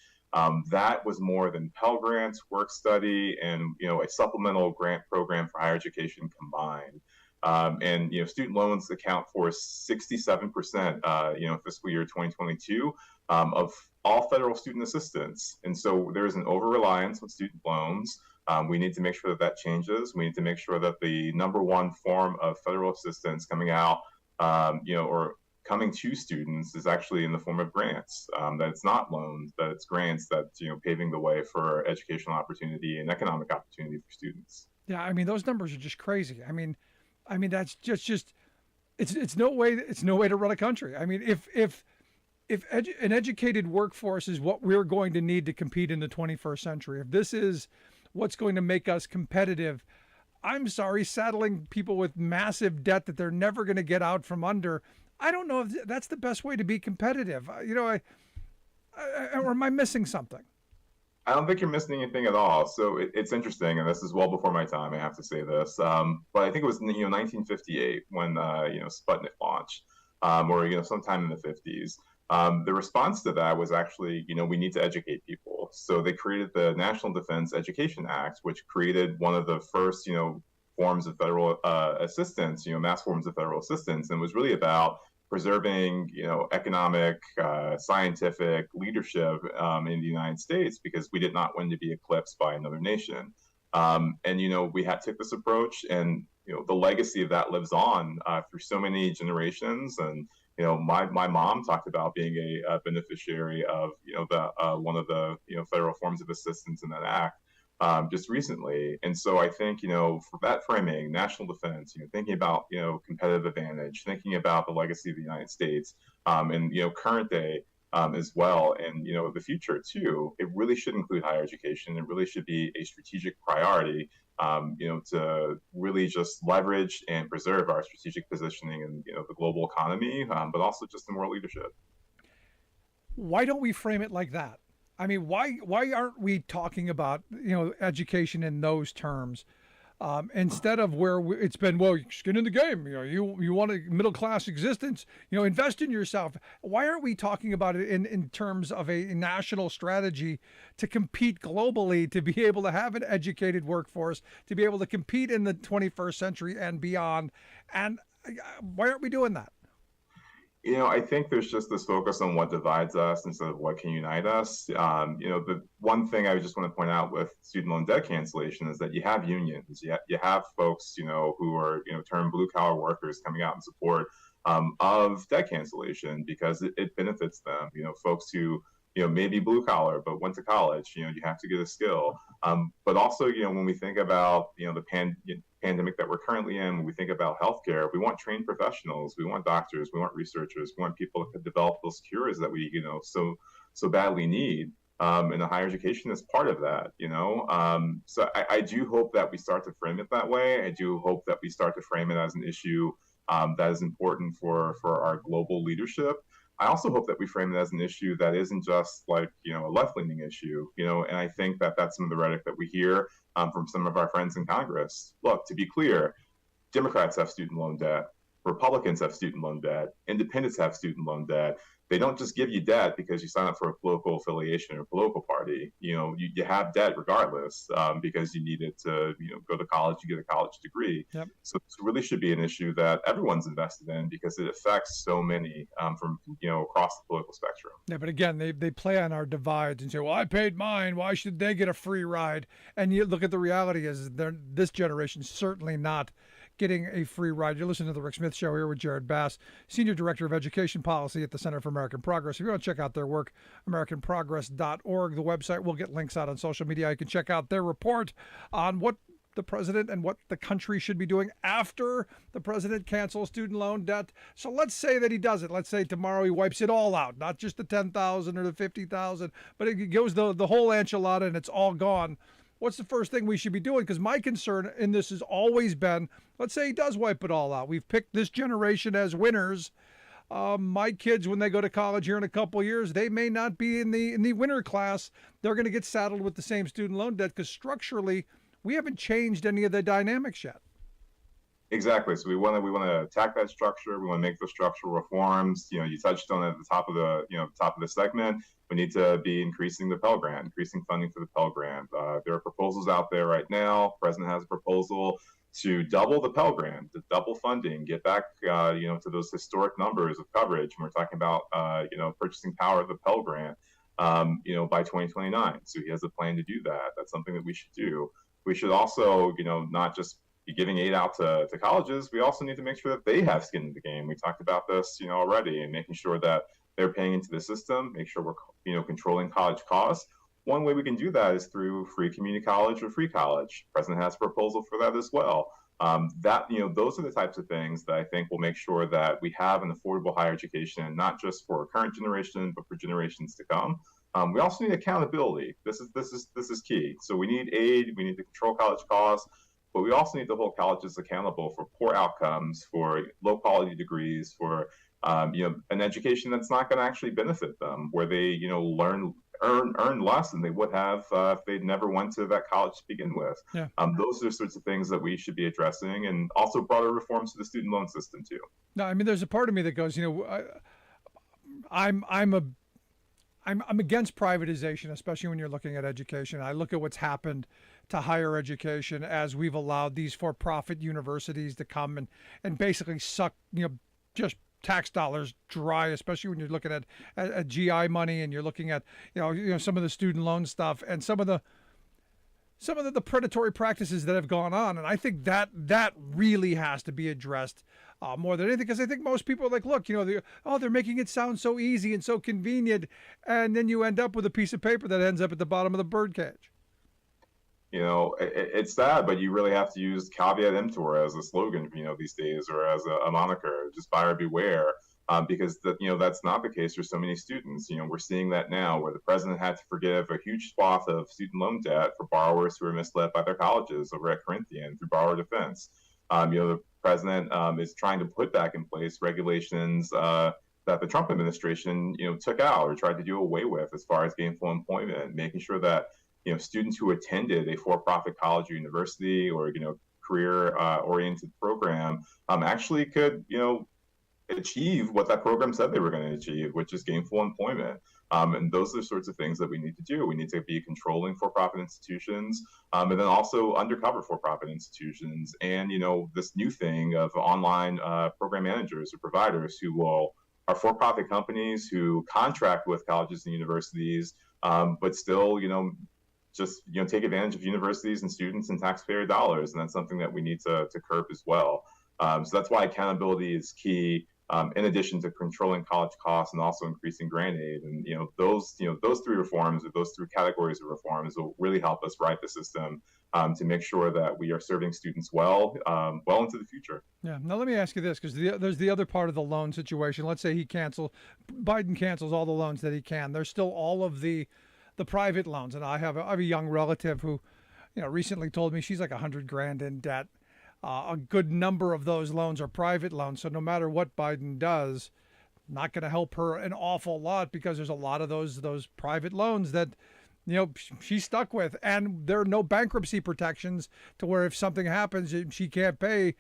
That was more than Pell Grants, work study, and a supplemental grant program for higher education combined. And student loans account for 67%, fiscal year 2022, of all federal student assistance. And so there is an over-reliance on student loans. We need to make sure that changes. We need to make sure that the number one form of federal assistance coming out, or coming to students, is actually in the form of grants. That it's not loans, that it's grants, that's paving the way for educational opportunity and economic opportunity for students. Yeah, I mean, those numbers are just crazy. I mean, that's just it's no way to run a country. I mean, if an educated workforce is what we're going to need to compete in the 21st century, if this is what's going to make us competitive, I'm sorry, saddling people with massive debt that they're never going to get out from under, I don't know if that's the best way to be competitive. Or am I missing something? I don't think you're missing anything at all. So it's interesting, and this is well before my time, I have to say this. But I think it was 1958 when Sputnik launched, or sometime in the 50s. The response to that was actually, we need to educate people. So they created the National Defense Education Act, which created one of the first, forms of federal assistance, mass forms of federal assistance, and was really about preserving, economic, scientific leadership in the United States, because we did not want to be eclipsed by another nation. And we took this approach, and the legacy of that lives on through so many generations. And my mom talked about being a beneficiary of one of the federal forms of assistance in that act just recently. And so I think for that framing, national defense, thinking about competitive advantage, thinking about the legacy of the United States, and current day as well, and the future too, it really should include higher education. It really should be a strategic priority, to really just leverage and preserve our strategic positioning in the global economy, but also just in world leadership. Why don't we frame it like that? I mean, why aren't we talking about education in those terms? Instead of where it's been, well, get in the game. You want a middle class existence. Invest in yourself. Why aren't we talking about it in terms of a national strategy to compete globally, to be able to have an educated workforce, to be able to compete in the 21st century and beyond? And why aren't we doing that? I think there's just this focus on what divides us instead of what can unite us. The one thing I just want to point out with student loan debt cancellation is that you have unions, you have folks, who are, termed blue collar workers coming out in support of debt cancellation because it benefits them. Folks who, maybe blue collar, but went to college, you have to get a skill. But also, when we think about, the pandemic that we're currently in, when we think about healthcare, we want trained professionals, we want doctors, we want researchers, we want people that can develop those cures that we, so badly need. And the higher education is part of that, So I do hope that we start to frame it that way. I do hope that we start to frame it as an issue that is important for our global leadership. I also hope that we frame it as an issue that isn't just like, a left-leaning issue, and I think that that's some of the rhetoric that we hear from some of our friends in Congress. Look, to be clear, Democrats have student loan debt, Republicans have student loan debt, independents have student loan debt. They don't just give you debt because you sign up for a political affiliation or political party. You have debt regardless because you need it to go to college, you get a college degree. Yep. So this really should be an issue that everyone's invested in because it affects so many from across the political spectrum. Yeah, but again, they play on our divides and say, well, I paid mine, why should they get a free ride? And you look at the reality is this generation certainly not getting a free ride. You're listening to The Rick Smith Show here with Jared Bass, Senior Director of Education Policy at the Center for American Progress. If you want to check out their work, AmericanProgress.org, the website. We'll get links out on social media. You can check out their report on what the president and what the country should be doing after the president cancels student loan debt. So let's say that he does it. Let's say tomorrow he wipes it all out, not just the 10,000 or the 50,000, but it goes the whole enchilada and it's all gone. What's the first thing we should be doing? Because my concern in this has always been, let's say he does wipe it all out. We've picked this generation as winners. My kids, when they go to college here in a couple of years, they may not be in the winner class. They're going to get saddled with the same student loan debt because structurally, we haven't changed any of the dynamics yet. Exactly. So we want to attack that structure. We want to make those structural reforms. You touched on it at the top of the segment. We need to be increasing the Pell Grant, increasing funding for the Pell Grant. There are proposals out there right now. The president has a proposal to double the Pell Grant, to double funding, get back, to those historic numbers of coverage. And we're talking about, purchasing power of the Pell Grant, by 2029. So he has a plan to do that. That's something that we should do. We should also, not just be giving aid out to colleges. We also need to make sure that they have skin in the game. We talked about this, already, and making sure that they're paying into the system, make sure we're, controlling college costs. One way we can do that is through free community college or free college. The president has a proposal for that as well. Those are the types of things that I think will make sure that we have an affordable higher education, not just for our current generation, but for generations to come. We also need accountability. This is key. So we need aid. We need to control college costs, but we also need to hold colleges accountable for poor outcomes, for low quality degrees, for an education that's not going to actually benefit them, where they earn less than they would have if they'd never went to that college to begin with. Yeah. Those are the sorts of things that we should be addressing, and also broader reforms to the student loan system too. No, I mean, there's a part of me that goes, I'm against privatization, especially when you're looking at education. I look at what's happened to higher education as we've allowed these for-profit universities to come and basically suck, just tax dollars dry, especially when you're looking at GI money and you're looking at, some of the student loan stuff and some of the predatory practices that have gone on. And I think that really has to be addressed more than anything, because I think most people are like, look, they're making it sound so easy and so convenient. And then you end up with a piece of paper that ends up at the bottom of the birdcage. It's sad, but you really have to use caveat emptor as a slogan, these days, or as a moniker, just buyer beware. Because that's not the case for so many students. We're seeing that now, where the president had to forgive a huge swath of student loan debt for borrowers who were misled by their colleges over at Corinthian through borrower defense. The president is trying to put back in place regulations that the Trump administration, took out or tried to do away with as far as gainful employment, making sure that students who attended a for-profit college or university or career-oriented program actually could achieve what that program said they were going to achieve, which is gainful employment. And those are the sorts of things that we need to do. We need to be controlling for-profit institutions, and then also undercover for-profit institutions. And, this new thing of online program managers or providers who are for-profit companies who contract with colleges and universities, but still, just take advantage of universities and students and taxpayer dollars. And that's something that we need to curb as well. So that's why accountability is key. In addition to controlling college costs and also increasing grant aid, and those three reforms, or those three categories of reforms, will really help us right the system to make sure that we are serving students well into the future. Yeah. Now let me ask you this, because there's the other part of the loan situation. Let's say Biden cancels all the loans that he can. There's still all of the private loans, and I have a young relative who, recently told me she's like $100,000 in debt. A good number of those loans are private loans. So no matter what Biden does, not going to help her an awful lot, because there's a lot of those private loans that, she's stuck with. And there are no bankruptcy protections to where if something happens, she can't pay.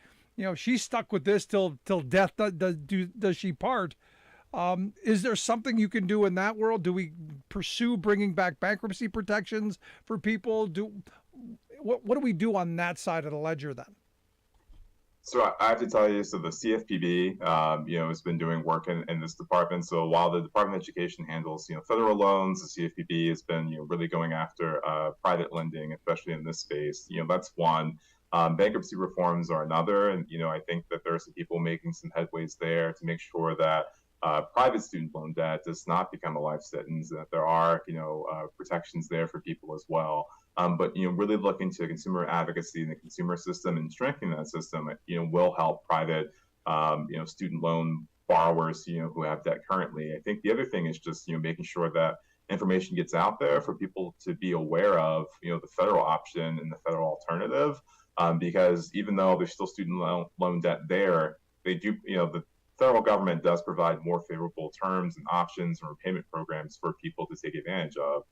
She's stuck with this till death does she part. Is there something you can do in that world? Do we pursue bringing back bankruptcy protections for people? What do we do on that side of the ledger then? So I have to tell you, so the CFPB, has been doing work in this department. So while the Department of Education handles, federal loans, the CFPB has been, really going after private lending, especially in this space. That's one. Bankruptcy reforms are another. And, I think that there are some people making some headways there to make sure that private student loan debt does not become a life sentence, and that there are, protections there for people as well. But really looking to consumer advocacy in the consumer system and strengthening that system, will help private, student loan borrowers, who have debt currently. I think the other thing is just, making sure that information gets out there for people to be aware of, the federal option and the federal alternative, because even though there's still student loan debt there, they do, the federal government does provide more favorable terms and options and repayment programs for people to take advantage of,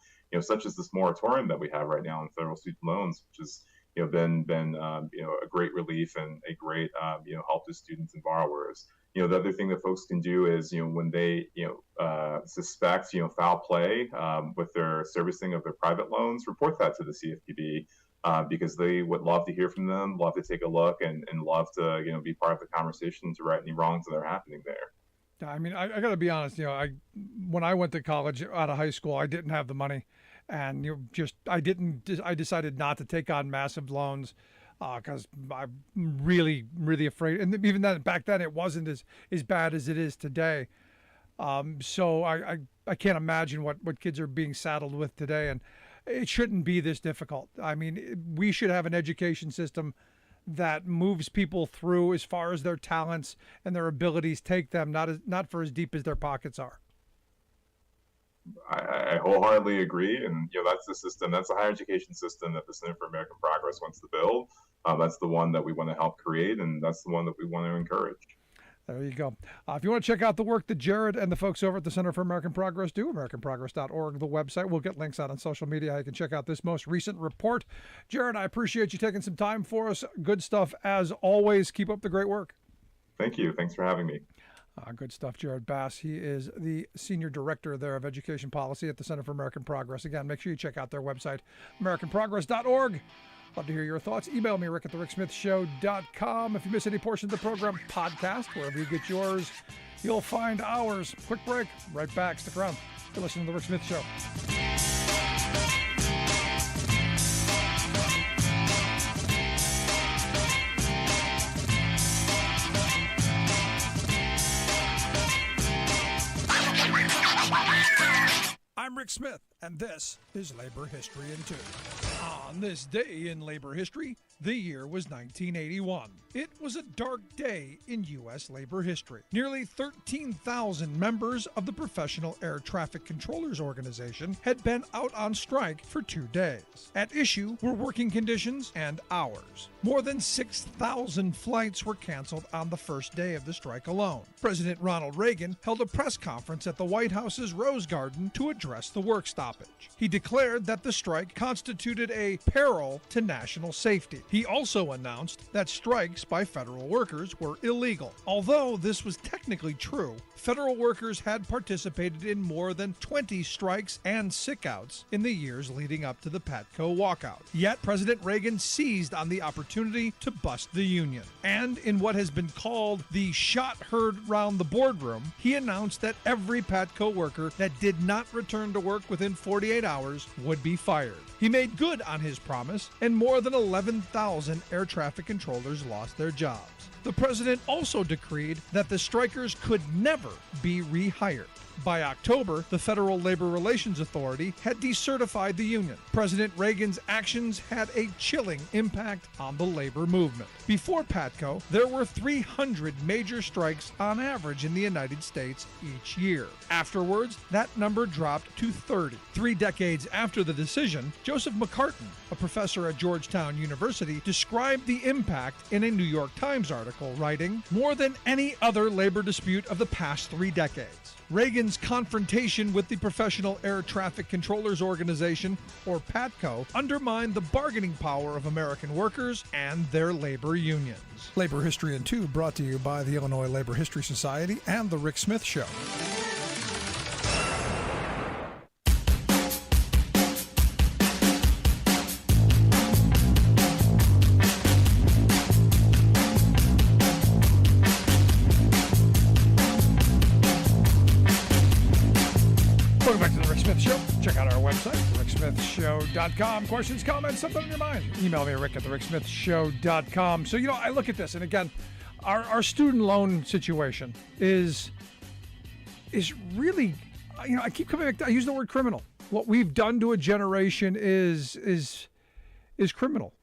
such as this moratorium that we have right now on federal student loans, which has, been a great relief and a great, help to students and borrowers. The other thing that folks can do is, when they, suspect, foul play with their servicing of their private loans, report that to the CFPB. Because they would love to hear from them, love to take a look, and love to be part of the conversation to right any wrongs that are happening there. I mean, I got to be honest. When I went to college out of high school, I didn't have the money, and I decided not to take on massive loans because I'm really, really afraid. And even then, back then, it wasn't as bad as it is today. So I can't imagine what kids are being saddled with today, and it shouldn't be this difficult. I mean, we should have an education system that moves people through as far as their talents and their abilities take them, not for as deep as their pockets are. I wholeheartedly agree, and that's the system. That's the higher education system that the Center for American Progress wants to build. That's the one that we want to help create, and that's the one that we want to encourage. There you go. If you want to check out the work that Jared and the folks over at the Center for American Progress do, AmericanProgress.org, the website. We'll get links out on social media. You can check out this most recent report. Jared, I appreciate you taking some time for us. Good stuff as always. Keep up the great work. Thank you. Thanks for having me. Good stuff, Jared Bass. He is the Senior Director there of Education Policy at the Center for American Progress. Again, make sure you check out their website, AmericanProgress.org. Love to hear your thoughts. Email me, Rick at thericksmithshow.com. If you miss any portion of the program, podcast, wherever you get yours, you'll find ours. Quick break, right back. Stick around. You're listening to The Rick Smith Show. I'm Rick Smith, and this is Labor History in 2. On this day in labor history, the year was 1981. It was a dark day in U.S. labor history. Nearly 13,000 members of the Professional Air Traffic Controllers Organization had been out on strike for 2 days. At issue were working conditions and hours. More than 6,000 flights were canceled on the first day of the strike alone. President Ronald Reagan held a press conference at the White House's Rose Garden to address the work stoppage. He declared that the strike constituted a peril to national safety. He also announced that strikes by federal workers were illegal. Although this was technically true, federal workers had participated in more than 20 strikes and sickouts in the years leading up to the Patco walkout. Yet President Reagan seized on the opportunity to bust the union. And in what has been called the shot heard round the boardroom, he announced that every Patco worker that did not return to work within 48 hours would be fired. He made good on his promise, and more than 11,000 air traffic controllers lost their jobs. The president also decreed that the strikers could never be rehired. By October, the Federal Labor Relations Authority had decertified the union. President Reagan's actions had a chilling impact on the labor movement. Before Patco, there were 300 major strikes on average in the United States each year. Afterwards, that number dropped to 30. 3 decades after the decision, Joseph McCartan, a professor at Georgetown University, described the impact in a New York Times article, writing, "More than any other labor dispute of the past 3 decades, Reagan's confrontation with the Professional Air Traffic Controllers Organization, or PATCO, undermined the bargaining power of American workers and their labor unions." Labor History in 2 brought to you by the Illinois Labor History Society and The Rick Smith Show. ricksmithshow.com. Questions, comments, something on your mind. Email me, Rick at thericksmithshow.com. So, I look at this, and again, our student loan situation is really, I keep coming back, I use the word criminal. What we've done to a generation is criminal.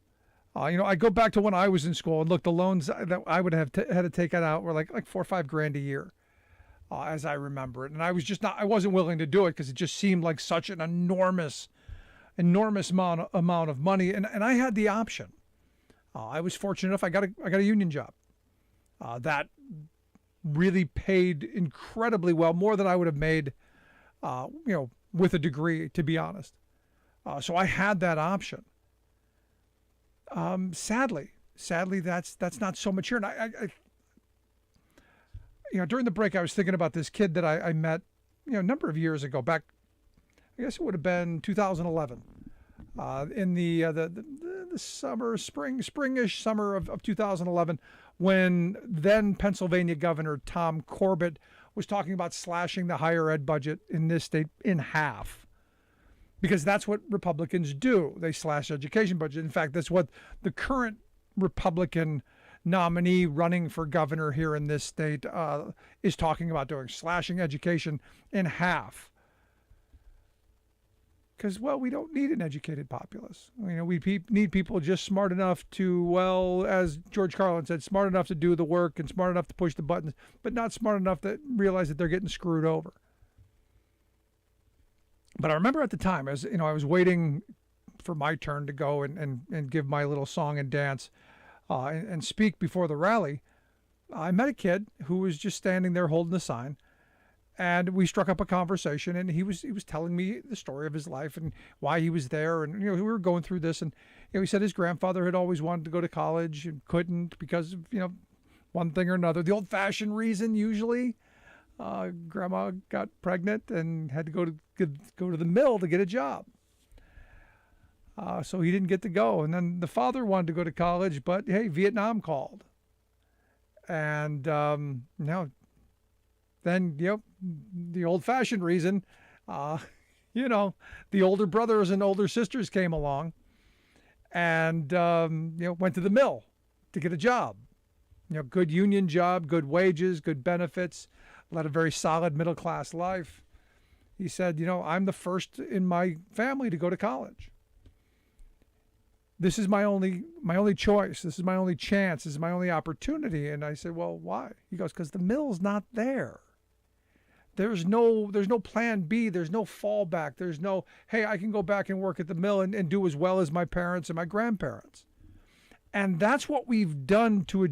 I go back to when I was in school, and look, the loans that I would have had to take out were like $4 or $5 grand a year. As I remember it. And I wasn't willing to do it because it just seemed like such an enormous amount of money. And I had the option. I was fortunate enough. I got a union job that really paid incredibly well, more than I would have made, with a degree, to be honest. So I had that option. Sadly, that's not so mature. And I during the break, I was thinking about this kid that I met, a number of years ago, back, I guess it would have been 2011, in the springish summer of 2011, when then Pennsylvania Governor Tom Corbett was talking about slashing the higher ed budget in this state in half. Because that's what Republicans do. They slash education budget. In fact, that's what the current Republican nominee running for governor here in this state is talking about doing, slashing education in half. Because, we don't need an educated populace. We need people just smart enough to, as George Carlin said, smart enough to do the work and smart enough to push the buttons, but not smart enough to realize that they're getting screwed over. But I remember at the time, as I was waiting for my turn to go and give my little song and dance, and speak before the rally, I met a kid who was just standing there holding a sign, and we struck up a conversation, and he was telling me the story of his life and why he was there, and we were going through this, and he said his grandfather had always wanted to go to college and couldn't because of one thing or another, the old-fashioned reason usually, Grandma got pregnant and had to go to the mill to get a job. So he didn't get to go. And then the father wanted to go to college, but hey, Vietnam called. And then the old-fashioned reason, the older brothers and older sisters came along and went to the mill to get a job. Good union job, good wages, good benefits, led a very solid middle-class life. He said, I'm the first in my family to go to college. This is my only choice. This is my only chance. This is my only opportunity. And I said, well, why? He goes, because the mill's not there. There's no plan B. There's no fallback. There's no, hey, I can go back and work at the mill and do as well as my parents and my grandparents. And that's what we've done to a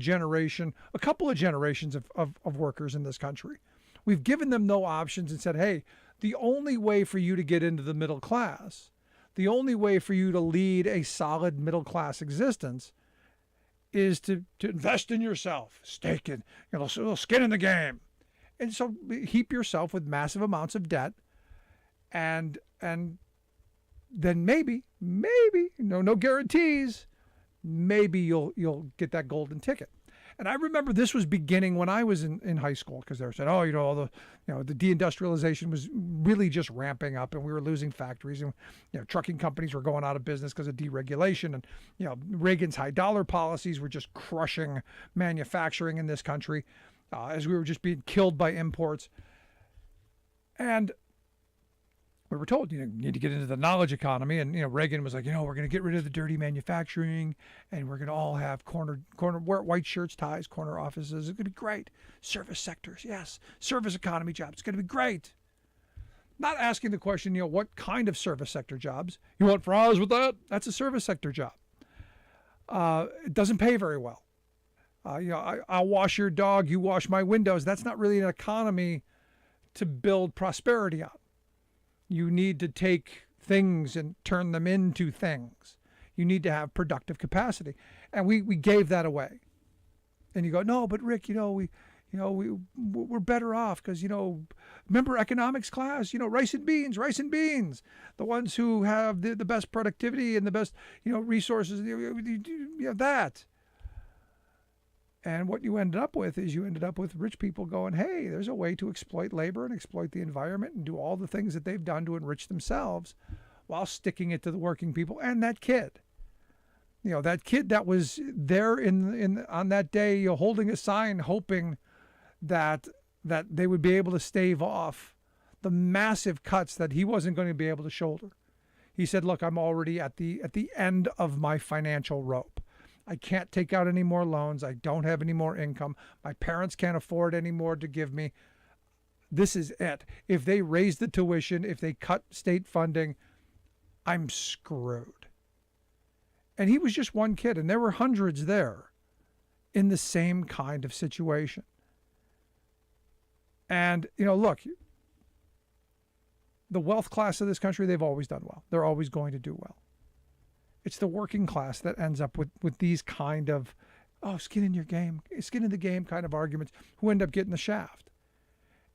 couple of generations of workers in this country. We've given them no options and said, hey, the only way for you to get into the middle class, the only way for you to lead a solid middle class existence is to invest in yourself, stake in, a little skin in the game. And so heap yourself with massive amounts of debt and then maybe, no guarantees, maybe you'll get that golden ticket. And I remember this was beginning when I was in high school, because they were saying, the deindustrialization was really just ramping up and we were losing factories, and trucking companies were going out of business because of deregulation, and Reagan's high dollar policies were just crushing manufacturing in this country, as we were just being killed by imports. And we were told, you need to get into the knowledge economy. And, Reagan was like, we're going to get rid of the dirty manufacturing and we're going to all have corner wear white shirts, ties, corner offices. It's going to be great. Service sectors. Yes. Service economy jobs. It's going to be great. Not asking the question, what kind of service sector jobs? You want fries with that? That's a service sector job. It doesn't pay very well. I'll wash your dog, you wash my windows. That's not really an economy to build prosperity on. You need to take things and turn them into things. You need to have productive capacity. And we gave that away. And you go, no, but Rick, we're better off because, remember economics class, rice and beans, the ones who have the best productivity and the best, resources, you have that. And what you ended up with is rich people going, hey, there's a way to exploit labor and exploit the environment and do all the things that they've done to enrich themselves while sticking it to the working people. And that kid, that was there on that day, holding a sign, hoping that they would be able to stave off the massive cuts that he wasn't going to be able to shoulder. He said, look, I'm already at the end of my financial rope. I can't take out any more loans. I don't have any more income. My parents can't afford any more to give me. This is it. If they raise the tuition, if they cut state funding, I'm screwed. And he was just one kid, and there were hundreds there in the same kind of situation. And, look, the wealth class of this country, they've always done well. They're always going to do well. It's the working class that ends up with these kind of, skin in the game kind of arguments, who end up getting the shaft.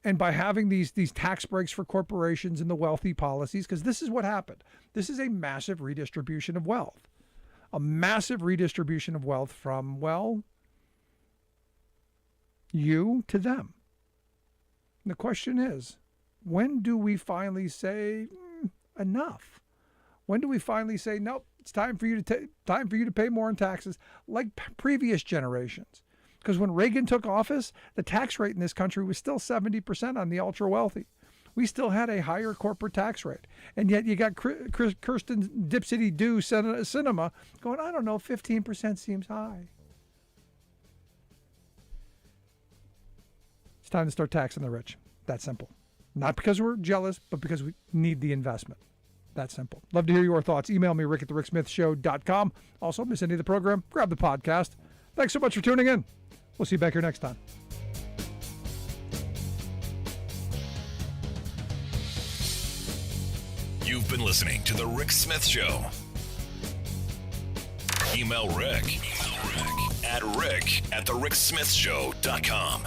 And by having these tax breaks for corporations and the wealthy policies, because this is what happened. This is a massive redistribution of wealth. A massive redistribution of wealth from, you to them. And the question is, when do we finally say enough? When do we finally say, nope, it's time for you to pay more in taxes, like previous generations? Because when Reagan took office, the tax rate in this country was still 70% on the ultra wealthy. We still had a higher corporate tax rate, and yet you got Kirsten Dipsity Doo Cinema going, I don't know, 15% seems high. It's time to start taxing the rich. That simple. Not because we're jealous, but because we need the investment. That simple. Love to hear your thoughts. Email me, rick@thericksmithshow.com. Also, miss any of the program, grab the podcast. Thanks so much for tuning in. We'll see you back here next time. You've been listening to The Rick Smith Show. Email Rick at rick@thericksmithshow.com.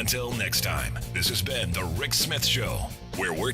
Until next time, this has been The Rick Smith Show. We're working